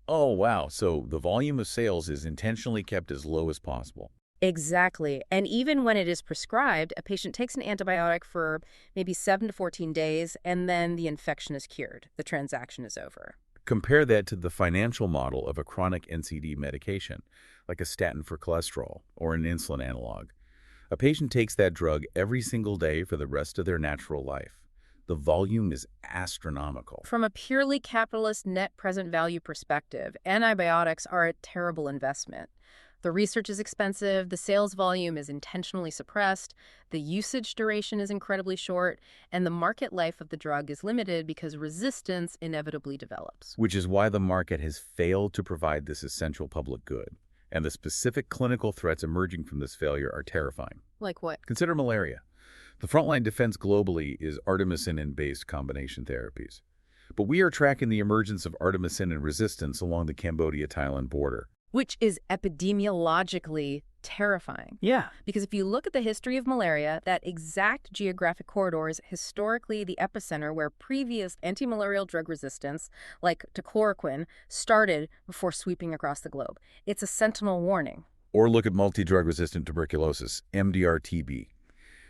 Oh, wow. So the volume of sales is intentionally kept as low as possible. Exactly. And even when it is prescribed, a patient takes an antibiotic for maybe 7 to 14 days, and then the infection is cured. The transaction is over. Compare that to the financial model of a chronic NCD medication, like a statin for cholesterol or an insulin analog. A patient takes that drug every single day for the rest of their natural life. The volume is astronomical. From a purely capitalist net present value perspective, antibiotics are a terrible investment. The research is expensive, the sales volume is intentionally suppressed, the usage duration is incredibly short, and the market life of the drug is limited because resistance inevitably develops. Which is why the market has failed to provide this essential public good. And the specific clinical threats emerging from this failure are terrifying. Like what? Consider malaria. The frontline defense globally is artemisinin-based combination therapies. But we are tracking the emergence of artemisinin resistance along the Cambodia-Thailand border. Which is epidemiologically terrifying. Yeah. Because if you look at the history of malaria, that exact geographic corridor is historically the epicenter where previous anti-malarial drug resistance, like to chloroquine, started before sweeping across the globe. It's a sentinel warning. Or look at multi-drug-resistant tuberculosis, MDR-TB.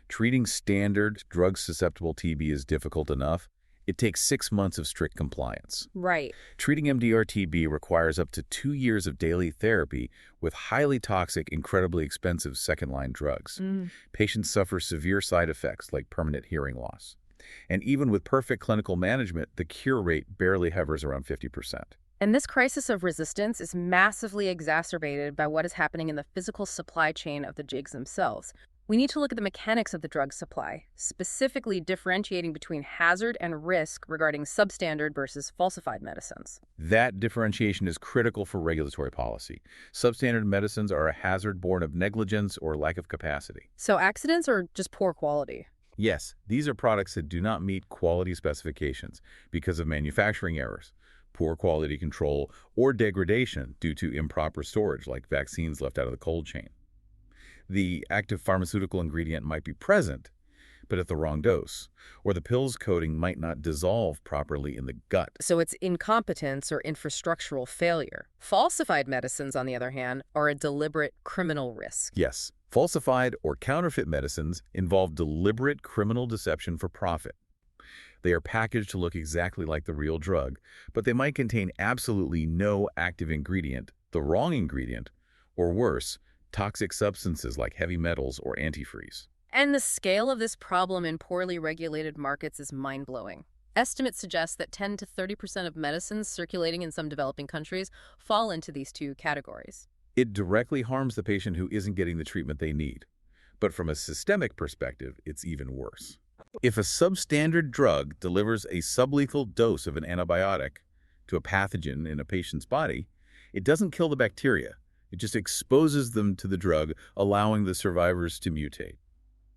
Treating standard drug-susceptible TB is difficult enough. It takes 6 months of strict compliance. Right. Treating MDR-TB requires up to 2 years of daily therapy with highly toxic, incredibly expensive second-line drugs. Patients suffer severe side effects like permanent hearing loss. And even with perfect clinical management, the cure rate barely hovers around 50%. And this crisis of resistance is massively exacerbated by what is happening in the physical supply chain of the jigs themselves. We need to look at the mechanics of the drug supply, specifically differentiating between hazard and risk regarding substandard versus falsified medicines. That differentiation is critical for regulatory policy. Substandard medicines are a hazard born of negligence or lack of capacity. So accidents or just poor quality? Yes, these are products that do not meet quality specifications because of manufacturing errors, poor quality control, or degradation due to improper storage, like vaccines left out of the cold chain. The active pharmaceutical ingredient might be present, but at the wrong dose, or the pill's coating might not dissolve properly in the gut. So it's incompetence or infrastructural failure. Falsified medicines, on the other hand, are a deliberate criminal risk. Yes, falsified or counterfeit medicines involve deliberate criminal deception for profit. They are packaged to look exactly like the real drug, but they might contain absolutely no active ingredient, the wrong ingredient, or worse, toxic substances like heavy metals or antifreeze. And the scale of this problem in poorly regulated markets is mind-blowing. Estimates suggest that 10 to 30% of medicines circulating in some developing countries fall into these two categories. It directly harms the patient who isn't getting the treatment they need. But from a systemic perspective, it's even worse. If a substandard drug delivers a sublethal dose of an antibiotic to a pathogen in a patient's body, it doesn't kill the bacteria. It just exposes them to the drug, allowing the survivors to mutate.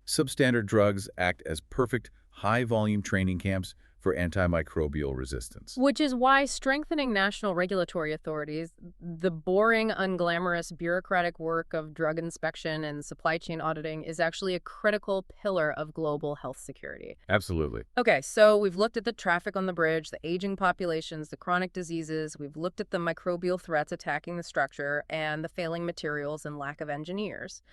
Substandard drugs act as perfect, high-volume training camps for antimicrobial resistance. Which is why strengthening national regulatory authorities, the boring, unglamorous bureaucratic work of drug inspection and supply chain auditing is actually a critical pillar of global health security. Absolutely. Okay, so we've looked at the traffic on the bridge, the aging populations, the chronic diseases. We've looked at the microbial threats attacking the structure and the failing materials and lack of engineers.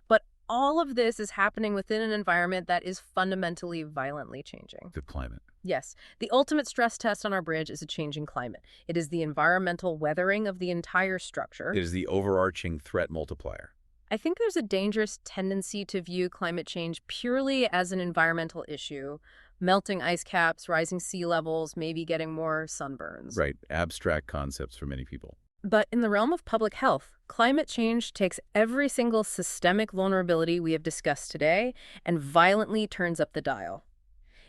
But all of this is happening within an environment that is fundamentally violently changing. The climate. Yes, the ultimate stress test on our bridge is a changing climate. It is the environmental weathering of the entire structure. It is the overarching threat multiplier. I think there's a dangerous tendency to view climate change purely as an environmental issue, melting ice caps, rising sea levels, maybe getting more sunburns. Right. Abstract concepts for many people. But in the realm of public health, climate change takes every single systemic vulnerability we have discussed today and violently turns up the dial.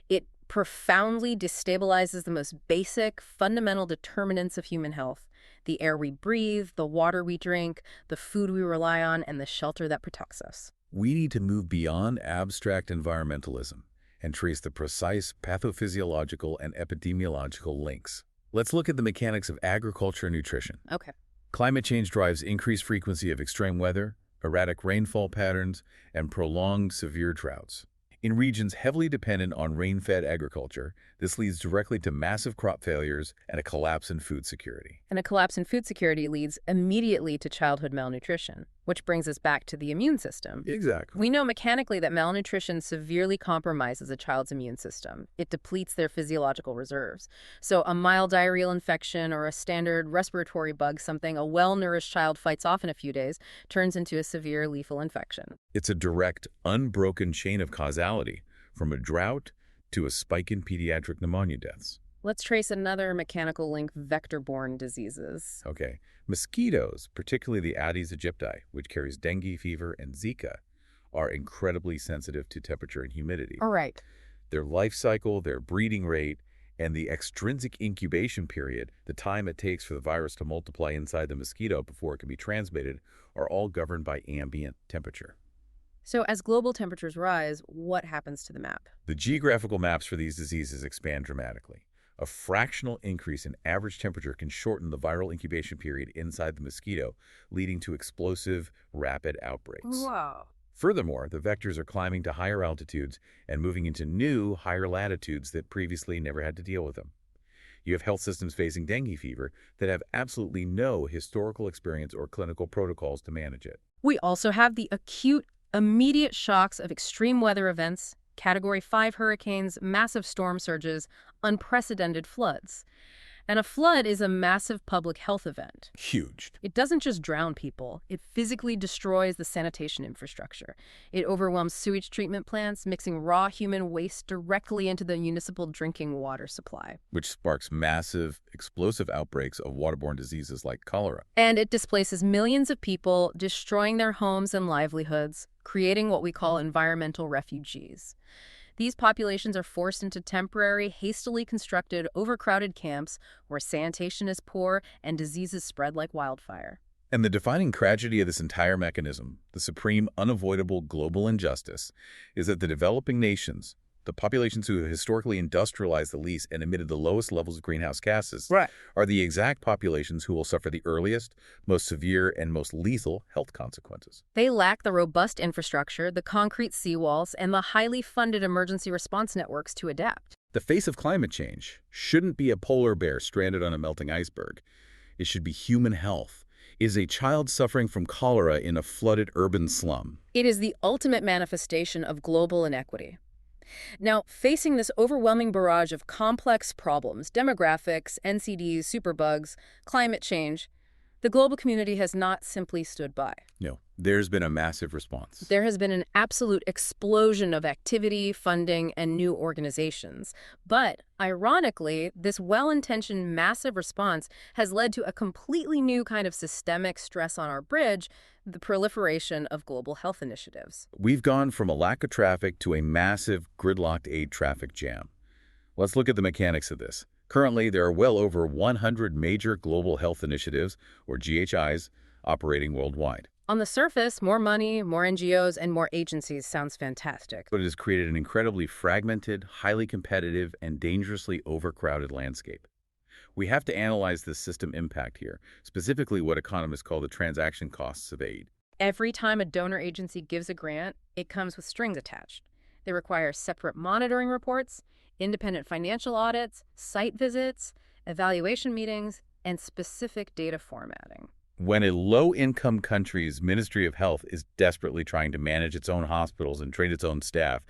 It profoundly destabilizes the most basic, fundamental determinants of human health: the air we breathe, the water we drink, the food we rely on, and the shelter that protects us. We need to move beyond abstract environmentalism and trace the precise pathophysiological and epidemiological links. Let's look at the mechanics of agriculture and nutrition. Okay. Climate change drives increased frequency of extreme weather, erratic rainfall patterns, and prolonged severe droughts. In regions heavily dependent on rain-fed agriculture, this leads directly to massive crop failures and a collapse in food security. And a collapse in food security leads immediately to childhood malnutrition, which brings us back to the immune system. Exactly. We know mechanically that malnutrition severely compromises a child's immune system. It depletes their physiological reserves. So a mild diarrheal infection or a standard respiratory bug, something a well-nourished child fights off in a few days, turns into a severe lethal infection. It's a direct, unbroken chain of causality, from a drought to a spike in pediatric pneumonia deaths. Let's trace another mechanical link: vector-borne diseases. Okay. Mosquitoes, particularly the Aedes aegypti, which carries dengue fever and Zika, are incredibly sensitive to temperature and humidity. All right. Their life cycle, their breeding rate, and the extrinsic incubation period, the time it takes for the virus to multiply inside the mosquito before it can be transmitted, are all governed by ambient temperature. So as global temperatures rise, what happens to the map? The geographical maps for these diseases expand dramatically. A fractional increase in average temperature can shorten the viral incubation period inside the mosquito, leading to explosive, rapid outbreaks. Wow. Furthermore, the vectors are climbing to higher altitudes and moving into new, higher latitudes that previously never had to deal with them. You have health systems facing dengue fever that have absolutely no historical experience or clinical protocols to manage it. We also have the acute, immediate shocks of extreme weather events, Category 5 hurricanes, massive storm surges, unprecedented floods. And a flood is a massive public health event. Huge. It doesn't just drown people. It physically destroys the sanitation infrastructure. It overwhelms sewage treatment plants, mixing raw human waste directly into the municipal drinking water supply. Which sparks massive, explosive outbreaks of waterborne diseases like cholera. And it displaces millions of people, destroying their homes and livelihoods, creating what we call environmental refugees. These populations are forced into temporary, hastily constructed, overcrowded camps where sanitation is poor and diseases spread like wildfire. And the defining tragedy of this entire mechanism, the supreme, unavoidable global injustice, is that the developing nations, the populations who have historically industrialized the least and emitted the lowest levels of greenhouse gases, are the exact populations who will suffer the earliest, most severe, and most lethal health consequences. They lack the robust infrastructure, the concrete seawalls, and the highly funded emergency response networks to adapt. The face of climate change shouldn't be a polar bear stranded on a melting iceberg. It should be human health. It is a child suffering from cholera in a flooded urban slum. It is the ultimate manifestation of global inequity. Now, facing this overwhelming barrage of complex problems, demographics, NCDs, superbugs, climate change, the global community has not simply stood by. No, there's been a massive response. There has been an absolute explosion of activity, funding, and new organizations. But, ironically, this well-intentioned massive response has led to a completely new kind of systemic stress on our bridge, the proliferation of global health initiatives. We've gone from a lack of traffic to a massive gridlocked aid traffic jam. Let's look at the mechanics of this. Currently, there are well over 100 major global health initiatives, or GHIs, operating worldwide. On the surface, more money, more NGOs, and more agencies sounds fantastic. But it has created an incredibly fragmented, highly competitive, and dangerously overcrowded landscape. We have to analyze the system impact here, specifically what economists call the transaction costs of aid. Every time a donor agency gives a grant, it comes with strings attached. They require separate monitoring reports, independent financial audits, site visits, evaluation meetings, and specific data formatting. When a low-income country's Ministry of Health is desperately trying to manage its own hospitals and train its own staff,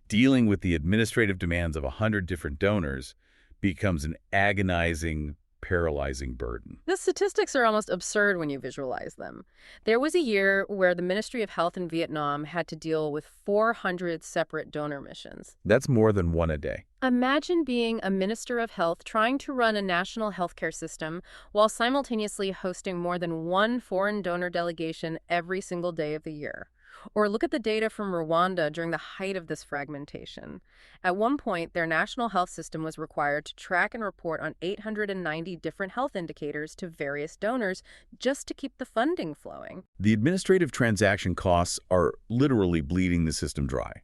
dealing with the administrative demands of 100 different donors becomes an agonizing, paralyzing burden. The statistics are almost absurd when you visualize them. There was a year where the Ministry of Health in Vietnam had to deal with 400 separate donor missions. That's more than one a day. Imagine being a minister of health trying to run a national healthcare system while simultaneously hosting more than one foreign donor delegation every single day of the year. Or look at the data from Rwanda during the height of this fragmentation. At one point, their national health system was required to track and report on 890 different health indicators to various donors just to keep the funding flowing. The administrative transaction costs are literally bleeding the system dry.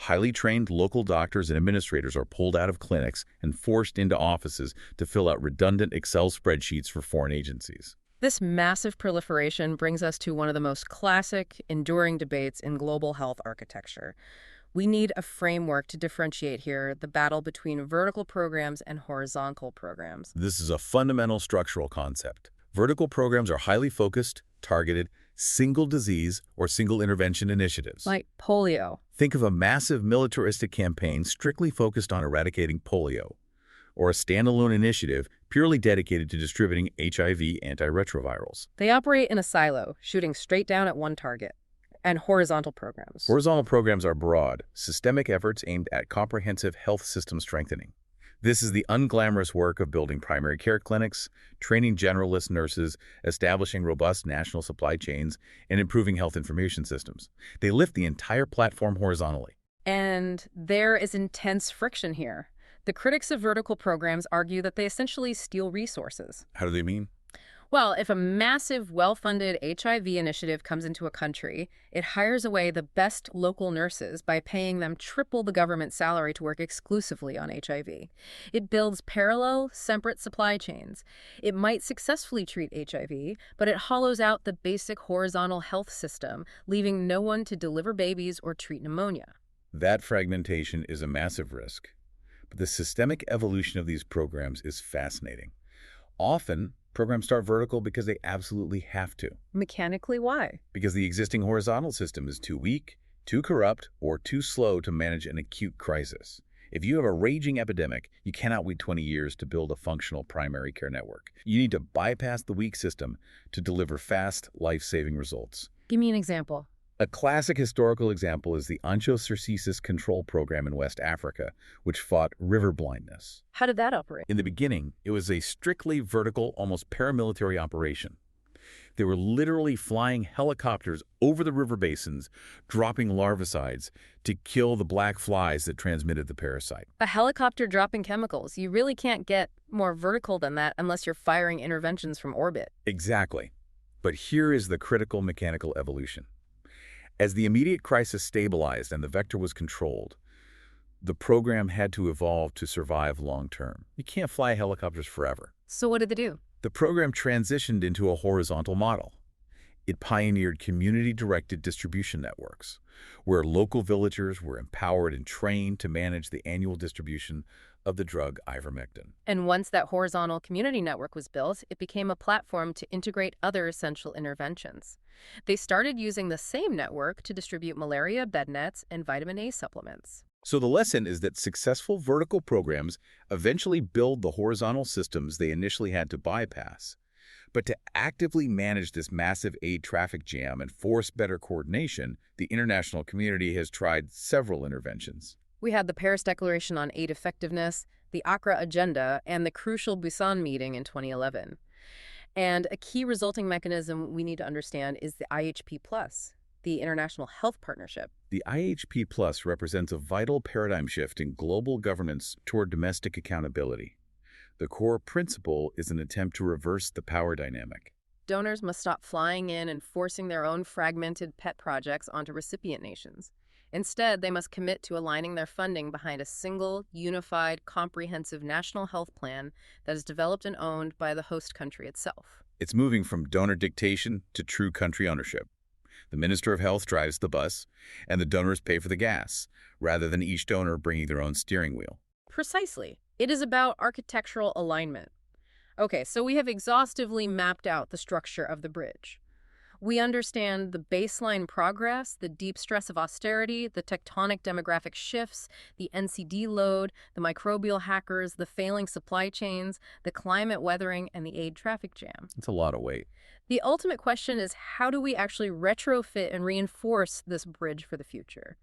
Highly trained local doctors and administrators are pulled out of clinics and forced into offices to fill out redundant Excel spreadsheets for foreign agencies. This massive proliferation brings us to one of the most classic, enduring debates in global health architecture. We need a framework to differentiate here the battle between vertical programs and horizontal programs. This is a fundamental structural concept. Vertical programs are highly focused, targeted, single disease or single intervention initiatives. Like polio. Think of a massive militaristic campaign strictly focused on eradicating polio, or a standalone initiative purely dedicated to distributing HIV antiretrovirals. They operate in a silo, shooting straight down at one target. And horizontal programs. Horizontal programs are broad, systemic efforts aimed at comprehensive health system strengthening. This is the unglamorous work of building primary care clinics, training generalist nurses, establishing robust national supply chains, and improving health information systems. They lift the entire platform horizontally. And there is intense friction here. The critics of vertical programs argue that they essentially steal resources. How do they mean? Well, if a massive, well-funded HIV initiative comes into a country, it hires away the best local nurses by paying them triple the government salary to work exclusively on HIV. It builds parallel, separate supply chains. It might successfully treat HIV, but it hollows out the basic horizontal health system, leaving no one to deliver babies or treat pneumonia. That fragmentation is a massive risk. But the systemic evolution of these programs is fascinating. Often, programs start vertical because they absolutely have to. Mechanically, why? Because the existing horizontal system is too weak, too corrupt, or too slow to manage an acute crisis. If you have a raging epidemic, you cannot wait 20 years to build a functional primary care network. You need to bypass the weak system to deliver fast, life-saving results. Give me an example. A classic historical example is the Ancho-Circesis control program in West Africa, which fought river blindness. How did that operate? In the beginning, it was a strictly vertical, almost paramilitary operation. They were literally flying helicopters over the river basins, dropping larvicides to kill the black flies that transmitted the parasite. A helicopter dropping chemicals. You really can't get more vertical than that unless you're firing interventions from orbit. Exactly. But here is the critical mechanical evolution. As the immediate crisis stabilized and the vector was controlled, the program had to evolve to survive long-term. You can't fly helicopters forever. So what did they do? The program transitioned into a horizontal model. It pioneered community-directed distribution networks, where local villagers were empowered and trained to manage the annual distribution of the drug ivermectin. And once that horizontal community network was built, it became a platform to integrate other essential interventions. They started using the same network to distribute malaria bed nets and vitamin A supplements. So the lesson is that successful vertical programs eventually build the horizontal systems they initially had to bypass. But to actively manage this massive aid traffic jam and force better coordination, the international community has tried several interventions. We had the Paris Declaration on Aid Effectiveness, the Accra Agenda, and the crucial Busan meeting in 2011. And a key resulting mechanism we need to understand is the IHP+, the International Health Partnership. The IHP+ represents a vital paradigm shift in global governance toward domestic accountability. The core principle is an attempt to reverse the power dynamic. donors must stop flying in and forcing their own fragmented pet projects onto recipient nations. Instead, they must commit to aligning their funding behind a single, unified, comprehensive national health plan that is developed and owned by the host country itself. It's moving from donor dictation to true country ownership. The Minister of Health drives the bus, and the donors pay for the gas, rather than each donor bringing their own steering wheel. Precisely. It is about architectural alignment. Okay, so we have exhaustively mapped out the structure of the bridge. We understand the baseline progress, the deep stress of austerity, the tectonic demographic shifts, the NCD load, the microbial hackers, the failing supply chains, the climate weathering, and the aid traffic jam. It's a lot of weight. The ultimate question is, how do we actually retrofit and reinforce this bridge for the future?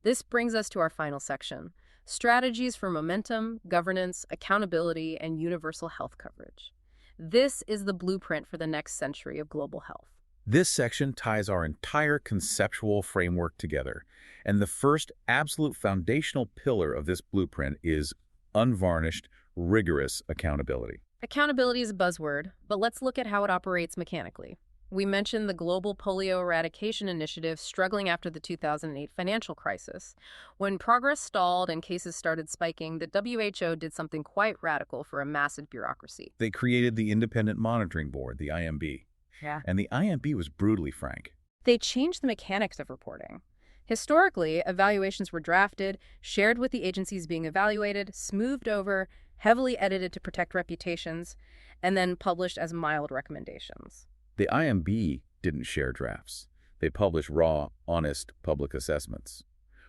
This brings us to our final section: strategies for momentum, governance, accountability, and universal health coverage. This is the blueprint for the next century of global health. This section ties our entire conceptual framework together, and the first absolute foundational pillar of this blueprint is unvarnished, rigorous accountability. Accountability is a buzzword, but let's look at how it operates mechanically. We mentioned the Global Polio Eradication Initiative struggling after the 2008 financial crisis. When progress stalled and cases started spiking, the WHO did something quite radical for a massive bureaucracy. They created the Independent Monitoring Board, the IMB. Yeah. And the IMB was brutally frank. They changed the mechanics of reporting. Historically, evaluations were drafted, shared with the agencies being evaluated, smoothed over, heavily edited to protect reputations, and then published as mild recommendations. The IMB didn't share drafts. They published raw, honest public assessments.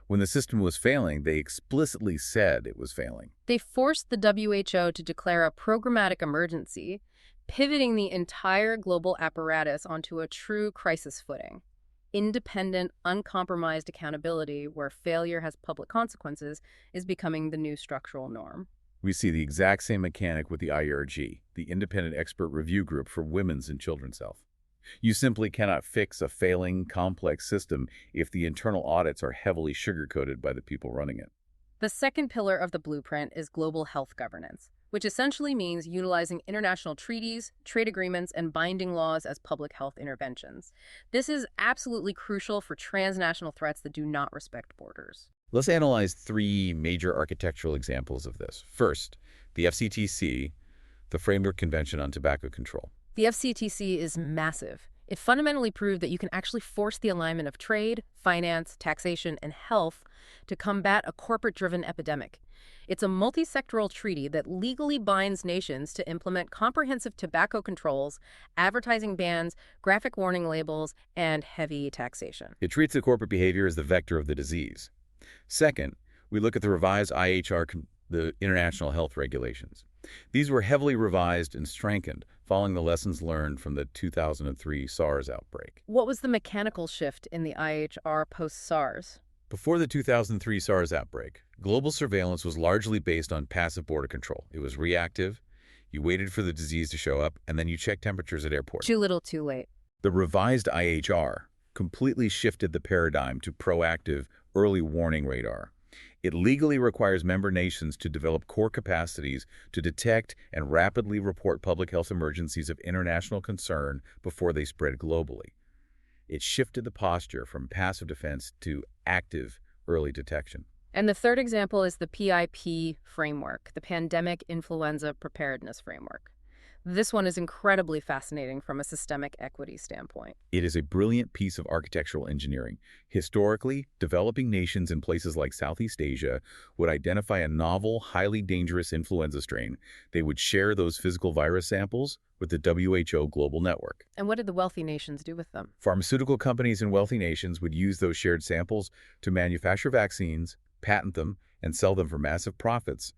When the system was failing, they explicitly said it was failing. They forced the WHO to declare a programmatic emergency, pivoting the entire global apparatus onto a true crisis footing. Independent, uncompromised accountability, where failure has public consequences, is becoming the new structural norm. We see the exact same mechanic with the IRG, the Independent Expert Review Group for Women's and Children's Health. You simply cannot fix a failing, complex system if the internal audits are heavily sugar-coated by the people running it. The second pillar of the blueprint is global health governance, which essentially means utilizing international treaties, trade agreements, and binding laws as public health interventions. This is absolutely crucial for transnational threats that do not respect borders. Let's analyze three major architectural examples of this. First, the FCTC, the Framework Convention on Tobacco Control. The FCTC is massive. It fundamentally proved that you can actually force the alignment of trade, finance, taxation, and health to combat a corporate-driven epidemic. It's a multi-sectoral treaty that legally binds nations to implement comprehensive tobacco controls, advertising bans, graphic warning labels, and heavy taxation. It treats the corporate behavior as the vector of the disease. Second, we look at the revised IHR, the International Health Regulations. These were heavily revised and strengthened following the lessons learned from the 2003 SARS outbreak. What was the mechanical shift in the IHR post-SARS? Before the 2003 SARS outbreak, global surveillance was largely based on passive border control. It was reactive. You waited for the disease to show up, and then you checked temperatures at airports. Too little, too late. The revised IHR completely shifted the paradigm to proactive, early warning radar. It legally requires member nations to develop core capacities to detect and rapidly report public health emergencies of international concern before they spread globally. It shifted the posture from passive defense to active early detection. And the third example is the PIP framework, the Pandemic Influenza Preparedness Framework. This one is incredibly fascinating from a systemic equity standpoint. It is a brilliant piece of architectural engineering. Historically, developing nations in places like Southeast Asia would identify a novel, highly dangerous influenza strain. They would share those physical virus samples with the WHO global network. And what did the wealthy nations do with them? Pharmaceutical companies in wealthy nations would use those shared samples to manufacture vaccines, patent them, and sell them for massive profits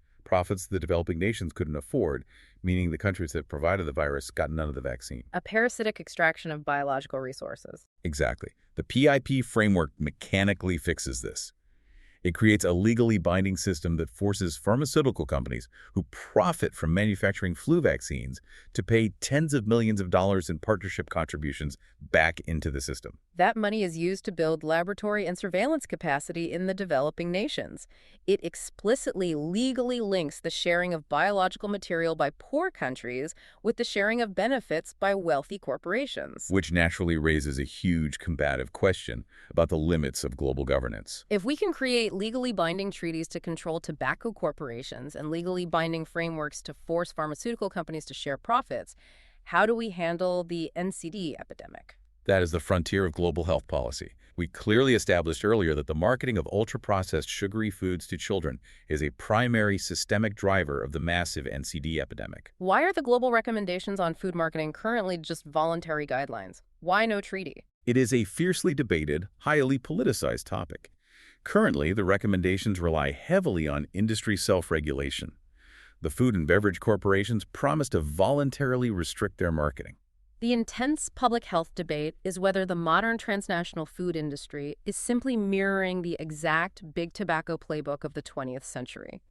the developing nations couldn't afford, meaning the countries that provided the virus got none of the vaccine. A parasitic extraction of biological resources. Exactly. The PIP framework mechanically fixes this. It creates a legally binding system that forces pharmaceutical companies who profit from manufacturing flu vaccines to pay tens of millions of dollars in partnership contributions back into the system. That money is used to build laboratory and surveillance capacity in the developing nations. It explicitly legally links the sharing of biological material by poor countries with the sharing of benefits by wealthy corporations. Which naturally raises a huge combative question about the limits of global governance. If we can create legally binding treaties to control tobacco corporations and legally binding frameworks to force pharmaceutical companies to share profits, how do we handle the NCD epidemic? That is the frontier of global health policy. We clearly established earlier that the marketing of ultra-processed sugary foods to children is a primary systemic driver of the massive NCD epidemic. Why are the global recommendations on food marketing currently just voluntary guidelines? Why no treaty? It is a fiercely debated, highly politicized topic. Currently, the recommendations rely heavily on industry self-regulation. The food and beverage corporations promise to voluntarily restrict their marketing. The intense public health debate is whether the modern transnational food industry is simply mirroring the exact big tobacco playbook of the 20th century,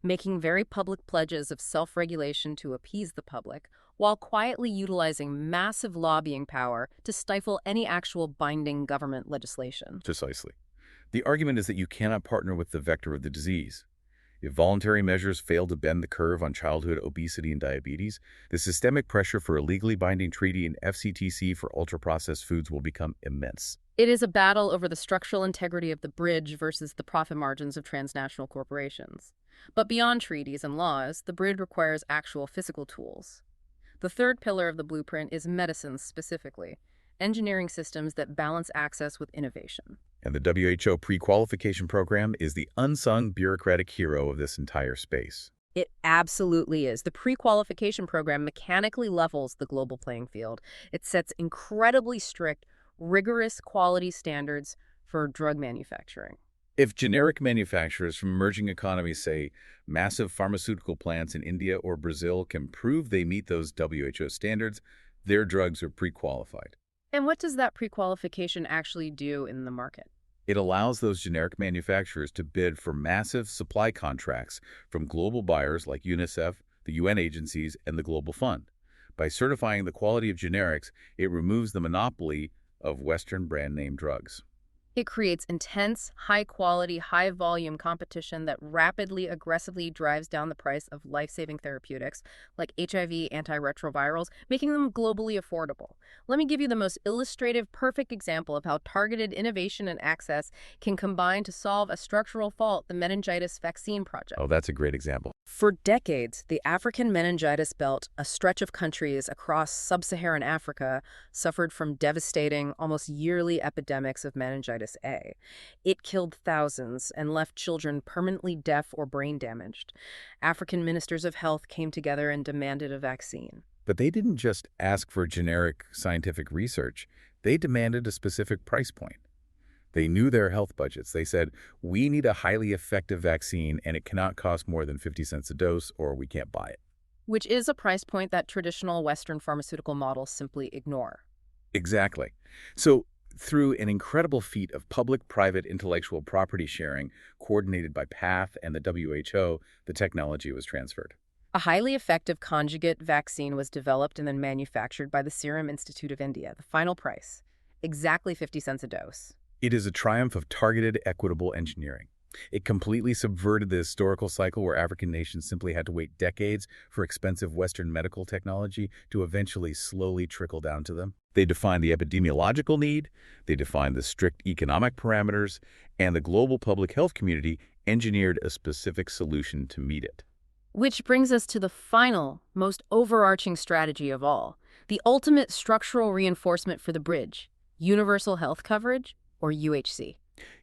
making very public pledges of self-regulation to appease the public, while quietly utilizing massive lobbying power to stifle any actual binding government legislation. Precisely. The argument is that you cannot partner with the vector of the disease. If voluntary measures fail to bend the curve on childhood obesity and diabetes, the systemic pressure for a legally binding treaty in FCTC for ultra-processed foods will become immense. It is a battle over the structural integrity of the bridge versus the profit margins of transnational corporations. But beyond treaties and laws, the bridge requires actual physical tools. The third pillar of the blueprint is medicines specifically, engineering systems that balance access with innovation. And the WHO pre-qualification program is the unsung bureaucratic hero of this entire space. It absolutely is. The pre-qualification program mechanically levels the global playing field. It sets incredibly strict, rigorous quality standards for drug manufacturing. If generic manufacturers from emerging economies, say massive pharmaceutical plants in India or Brazil, can prove they meet those WHO standards, their drugs are pre-qualified. And what does that pre-qualification actually do in the market? It allows those generic manufacturers to bid for massive supply contracts from global buyers like UNICEF, the UN agencies, and the Global Fund. By certifying the quality of generics, it removes the monopoly of Western brand name drugs. It creates intense, high-quality, high-volume competition that rapidly, aggressively drives down the price of life-saving therapeutics like HIV antiretrovirals, making them globally affordable. Let me give you the most illustrative, perfect example of how targeted innovation and access can combine to solve a structural fault, the meningitis vaccine project. Oh, that's a great example. For decades, the African meningitis belt, a stretch of countries across sub-Saharan Africa, suffered from devastating, almost yearly epidemics of meningitis A. It killed thousands and left children permanently deaf or brain damaged. African ministers of health came together and demanded a vaccine. But they didn't just ask for generic scientific research. They demanded a specific price point. They knew their health budgets. They said, we need a highly effective vaccine and it cannot cost more than 50 cents a dose or we can't buy it. Which is a price point that traditional Western pharmaceutical models simply ignore. Exactly. So through an incredible feat of public-private intellectual property sharing coordinated by PATH and the WHO, the technology was transferred. A highly effective conjugate vaccine was developed and then manufactured by the Serum Institute of India. The final price, exactly 50 cents a dose. It is a triumph of targeted, equitable engineering. It completely subverted the historical cycle where African nations simply had to wait decades for expensive Western medical technology to eventually slowly trickle down to them. They defined the epidemiological need, they defined the strict economic parameters, and the global public health community engineered a specific solution to meet it. Which brings us to the final, most overarching strategy of all, the ultimate structural reinforcement for the bridge, universal health coverage, or UHC.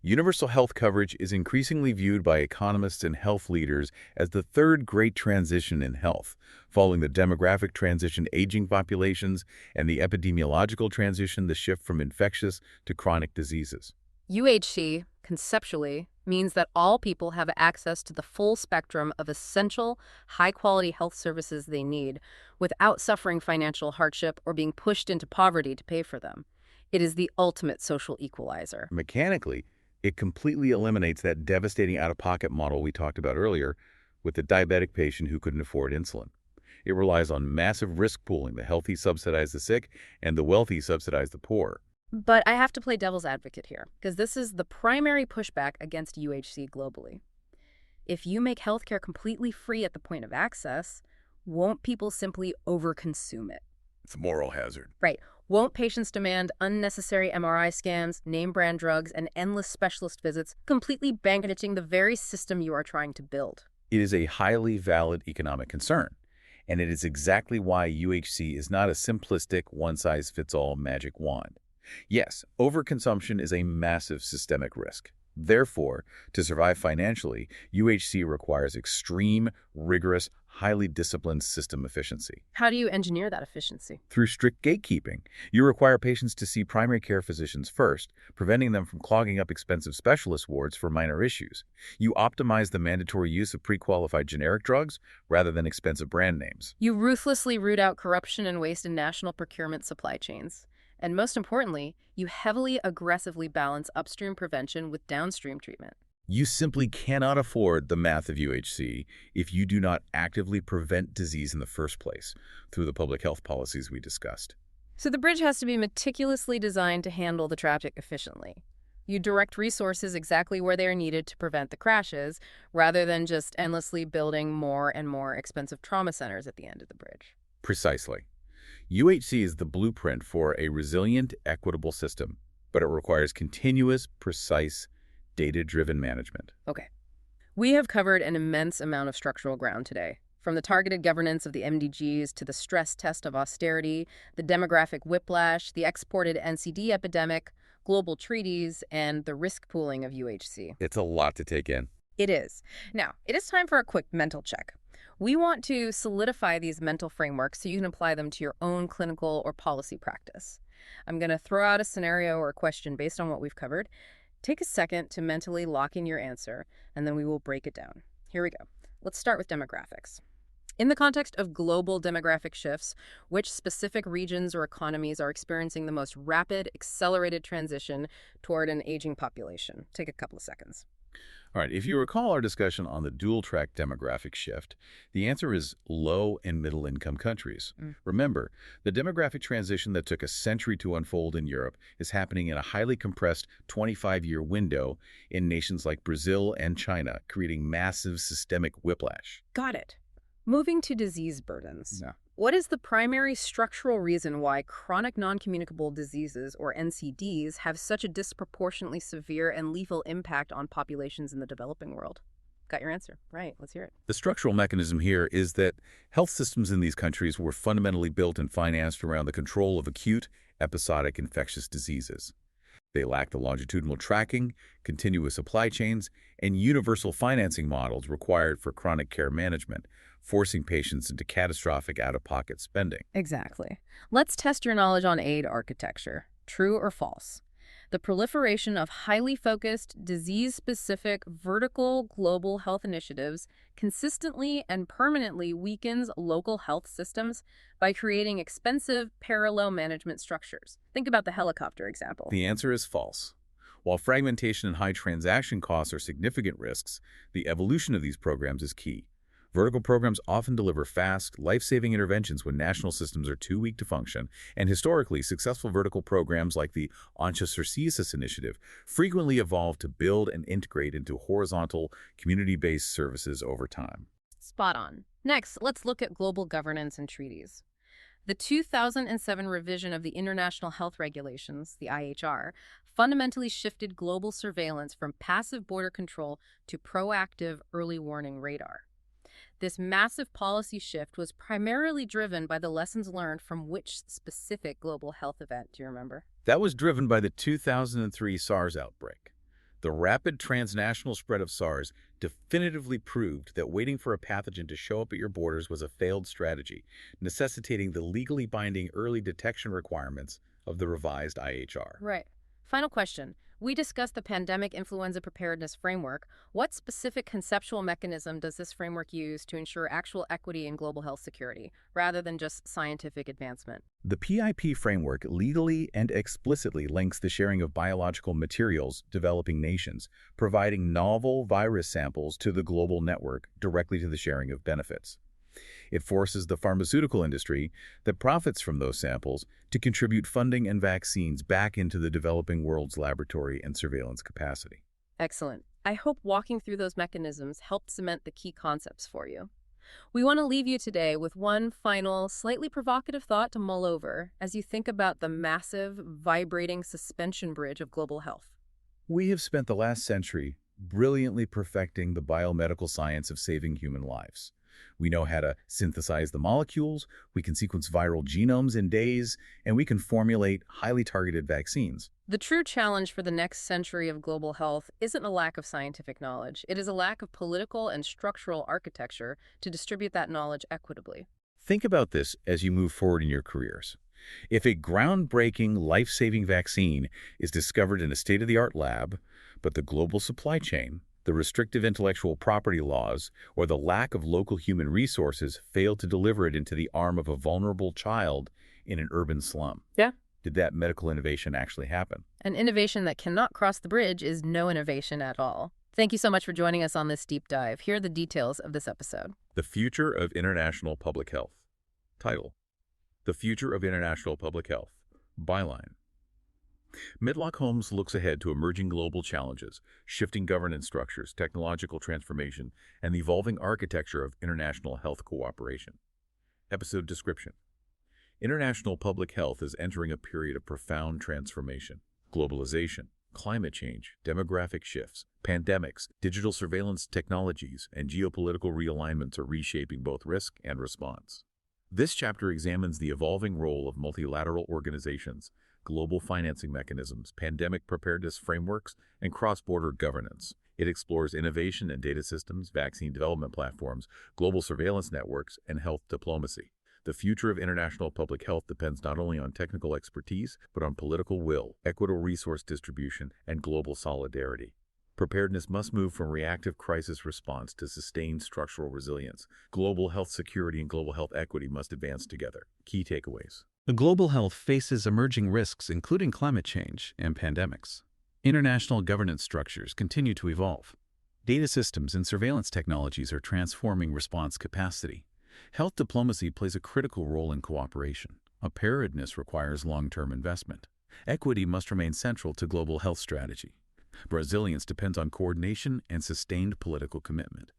Universal health coverage is increasingly viewed by economists and health leaders as the third great transition in health, following the demographic transition, aging populations, and the epidemiological transition, the shift from infectious to chronic diseases. UHC, conceptually, means that all people have access to the full spectrum of essential, high-quality health services they need without suffering financial hardship or being pushed into poverty to pay for them. It is the ultimate social equalizer. Mechanically, It completely eliminates that devastating out-of-pocket model we talked about earlier with the diabetic patient who couldn't afford insulin. It relies on massive risk pooling. The healthy subsidize the sick, and the wealthy subsidize the poor. But I have to play devil's advocate here, because this is the primary pushback against UHC globally. If you make healthcare completely free at the point of access, won't people simply overconsume it? It's a moral hazard. Right. Won't patients demand unnecessary MRI scans, name-brand drugs, and endless specialist visits, completely bankrupting the very system you are trying to build? It is a highly valid economic concern, and it is exactly why UHC is not a simplistic one-size-fits-all magic wand. Yes, overconsumption is a massive systemic risk. Therefore, to survive financially, UHC requires extreme, rigorous, highly disciplined system efficiency. How do you engineer that efficiency? Through strict gatekeeping, you require patients to see primary care physicians first, preventing them from clogging up expensive specialist wards for minor issues. You optimize the mandatory use of pre-qualified generic drugs rather than expensive brand names. You ruthlessly root out corruption and waste in national procurement supply chains. And most importantly, you heavily, aggressively balance upstream prevention with downstream treatment. You simply cannot afford the math of UHC if you do not actively prevent disease in the first place through the public health policies we discussed. So the bridge has to be meticulously designed to handle the traffic efficiently. You direct resources exactly where they are needed to prevent the crashes, rather than just endlessly building more and more expensive trauma centers at the end of the bridge. Precisely. UHC is the blueprint for a resilient, equitable system, but it requires continuous, precise, data-driven management. Okay. We have covered an immense amount of structural ground today, from the targeted governance of the MDGs to the stress test of austerity, the demographic whiplash, the exported NCD epidemic, global treaties, and the risk pooling of UHC. It's a lot to take in. It is. Now, it is time for a quick mental check. We want to solidify these mental frameworks so you can apply them to your own clinical or policy practice. I'm going to throw out a scenario or a question based on what we've covered. Take a second to mentally lock in your answer, and then we will break it down. Here we go. Let's start with demographics. In the context of global demographic shifts, which specific regions or economies are experiencing the most rapid, accelerated transition toward an aging population? Take a couple of seconds. All right, if you recall our discussion on the dual-track demographic shift, the answer is low and middle-income countries. Remember, the demographic transition that took a century to unfold in Europe is happening in a highly compressed 25-year window in nations like Brazil and China, creating massive systemic whiplash. Got it. Moving to disease burdens. Yeah. What is the primary structural reason why chronic non-communicable diseases, or NCDs, have such a disproportionately severe and lethal impact on populations in the developing world? Got your answer. Right. Let's hear it. The structural mechanism here is that health systems in these countries were fundamentally built and financed around the control of acute, episodic infectious diseases. They lack the longitudinal tracking, continuous supply chains, and universal financing models required for chronic care management, forcing patients into catastrophic out-of-pocket spending. Exactly. Let's test your knowledge on aid architecture. True or false? The proliferation of highly focused, disease-specific, vertical global health initiatives consistently and permanently weakens local health systems by creating expensive parallel management structures. Think about the helicopter example. The answer is false. While fragmentation and high transaction costs are significant risks, the evolution of these programs is key. Vertical programs often deliver fast, life-saving interventions when national systems are too weak to function, and historically, successful vertical programs like the Onchocerciasis initiative frequently evolve to build and integrate into horizontal, community-based services over time. Spot on. Next, let's look at global governance and treaties. The 2007 revision of the International Health Regulations, the IHR, fundamentally shifted global surveillance from passive border control to proactive early warning radar. This massive policy shift was primarily driven by the lessons learned from which specific global health event, do you remember? That was driven by the 2003 SARS outbreak. The rapid transnational spread of SARS definitively proved that waiting for a pathogen to show up at your borders was a failed strategy, necessitating the legally binding early detection requirements of the revised IHR. Right. Final question. We discussed the pandemic influenza preparedness framework. What specific conceptual mechanism does this framework use to ensure actual equity in global health security, rather than just scientific advancement? The PIP framework legally and explicitly links the sharing of biological materials developing nations, providing novel virus samples to the global network directly to the sharing of benefits. It forces the pharmaceutical industry that profits from those samples to contribute funding and vaccines back into the developing world's laboratory and surveillance capacity. Excellent. I hope walking through those mechanisms helped cement the key concepts for you. We want to leave you today with one final, slightly provocative thought to mull over as you think about the massive, vibrating suspension bridge of global health. We have spent the last century brilliantly perfecting the biomedical science of saving human lives. We know how to synthesize the molecules, we can sequence viral genomes in days, and we can formulate highly targeted vaccines. The true challenge for the next century of global health isn't a lack of scientific knowledge. It is a lack of political and structural architecture to distribute that knowledge equitably. Think about this as you move forward in your careers. If a groundbreaking, life-saving vaccine is discovered in a state-of-the-art lab, but the global supply chain, the restrictive intellectual property laws, or the lack of local human resources fail to deliver it into the arm of a vulnerable child in an urban slum, Yeah. did that medical innovation actually happen? An innovation that cannot cross the bridge is no innovation at all. Thank you so much for joining us on this deep dive. Here are the details of this episode. The Future of International Public Health. Title: The Future of International Public Health. Byline: Medlock Holmes looks ahead to emerging global challenges, shifting governance structures, technological transformation, and the evolving architecture of international health cooperation. Episode description: International public health is entering a period of profound transformation. Globalization, climate change, demographic shifts, pandemics, digital surveillance technologies, and geopolitical realignments are reshaping both risk and response. This chapter examines the evolving role of multilateral organizations, global financing mechanisms, pandemic preparedness frameworks, and cross-border governance. It explores innovation in data systems, vaccine development platforms, global surveillance networks, and health diplomacy. The future of international public health depends not only on technical expertise, but on political will, equitable resource distribution, and global solidarity. Preparedness must move from reactive crisis response to sustained structural resilience. Global health security and global health equity must advance together. Key takeaways: Global health faces emerging risks, including climate change and pandemics. International governance structures continue to evolve. Data systems and surveillance technologies are transforming response capacity. Health diplomacy plays a critical role in cooperation. Preparedness requires long-term investment. Equity must remain central to global health strategy. Resilience depends on coordination and sustained political commitment.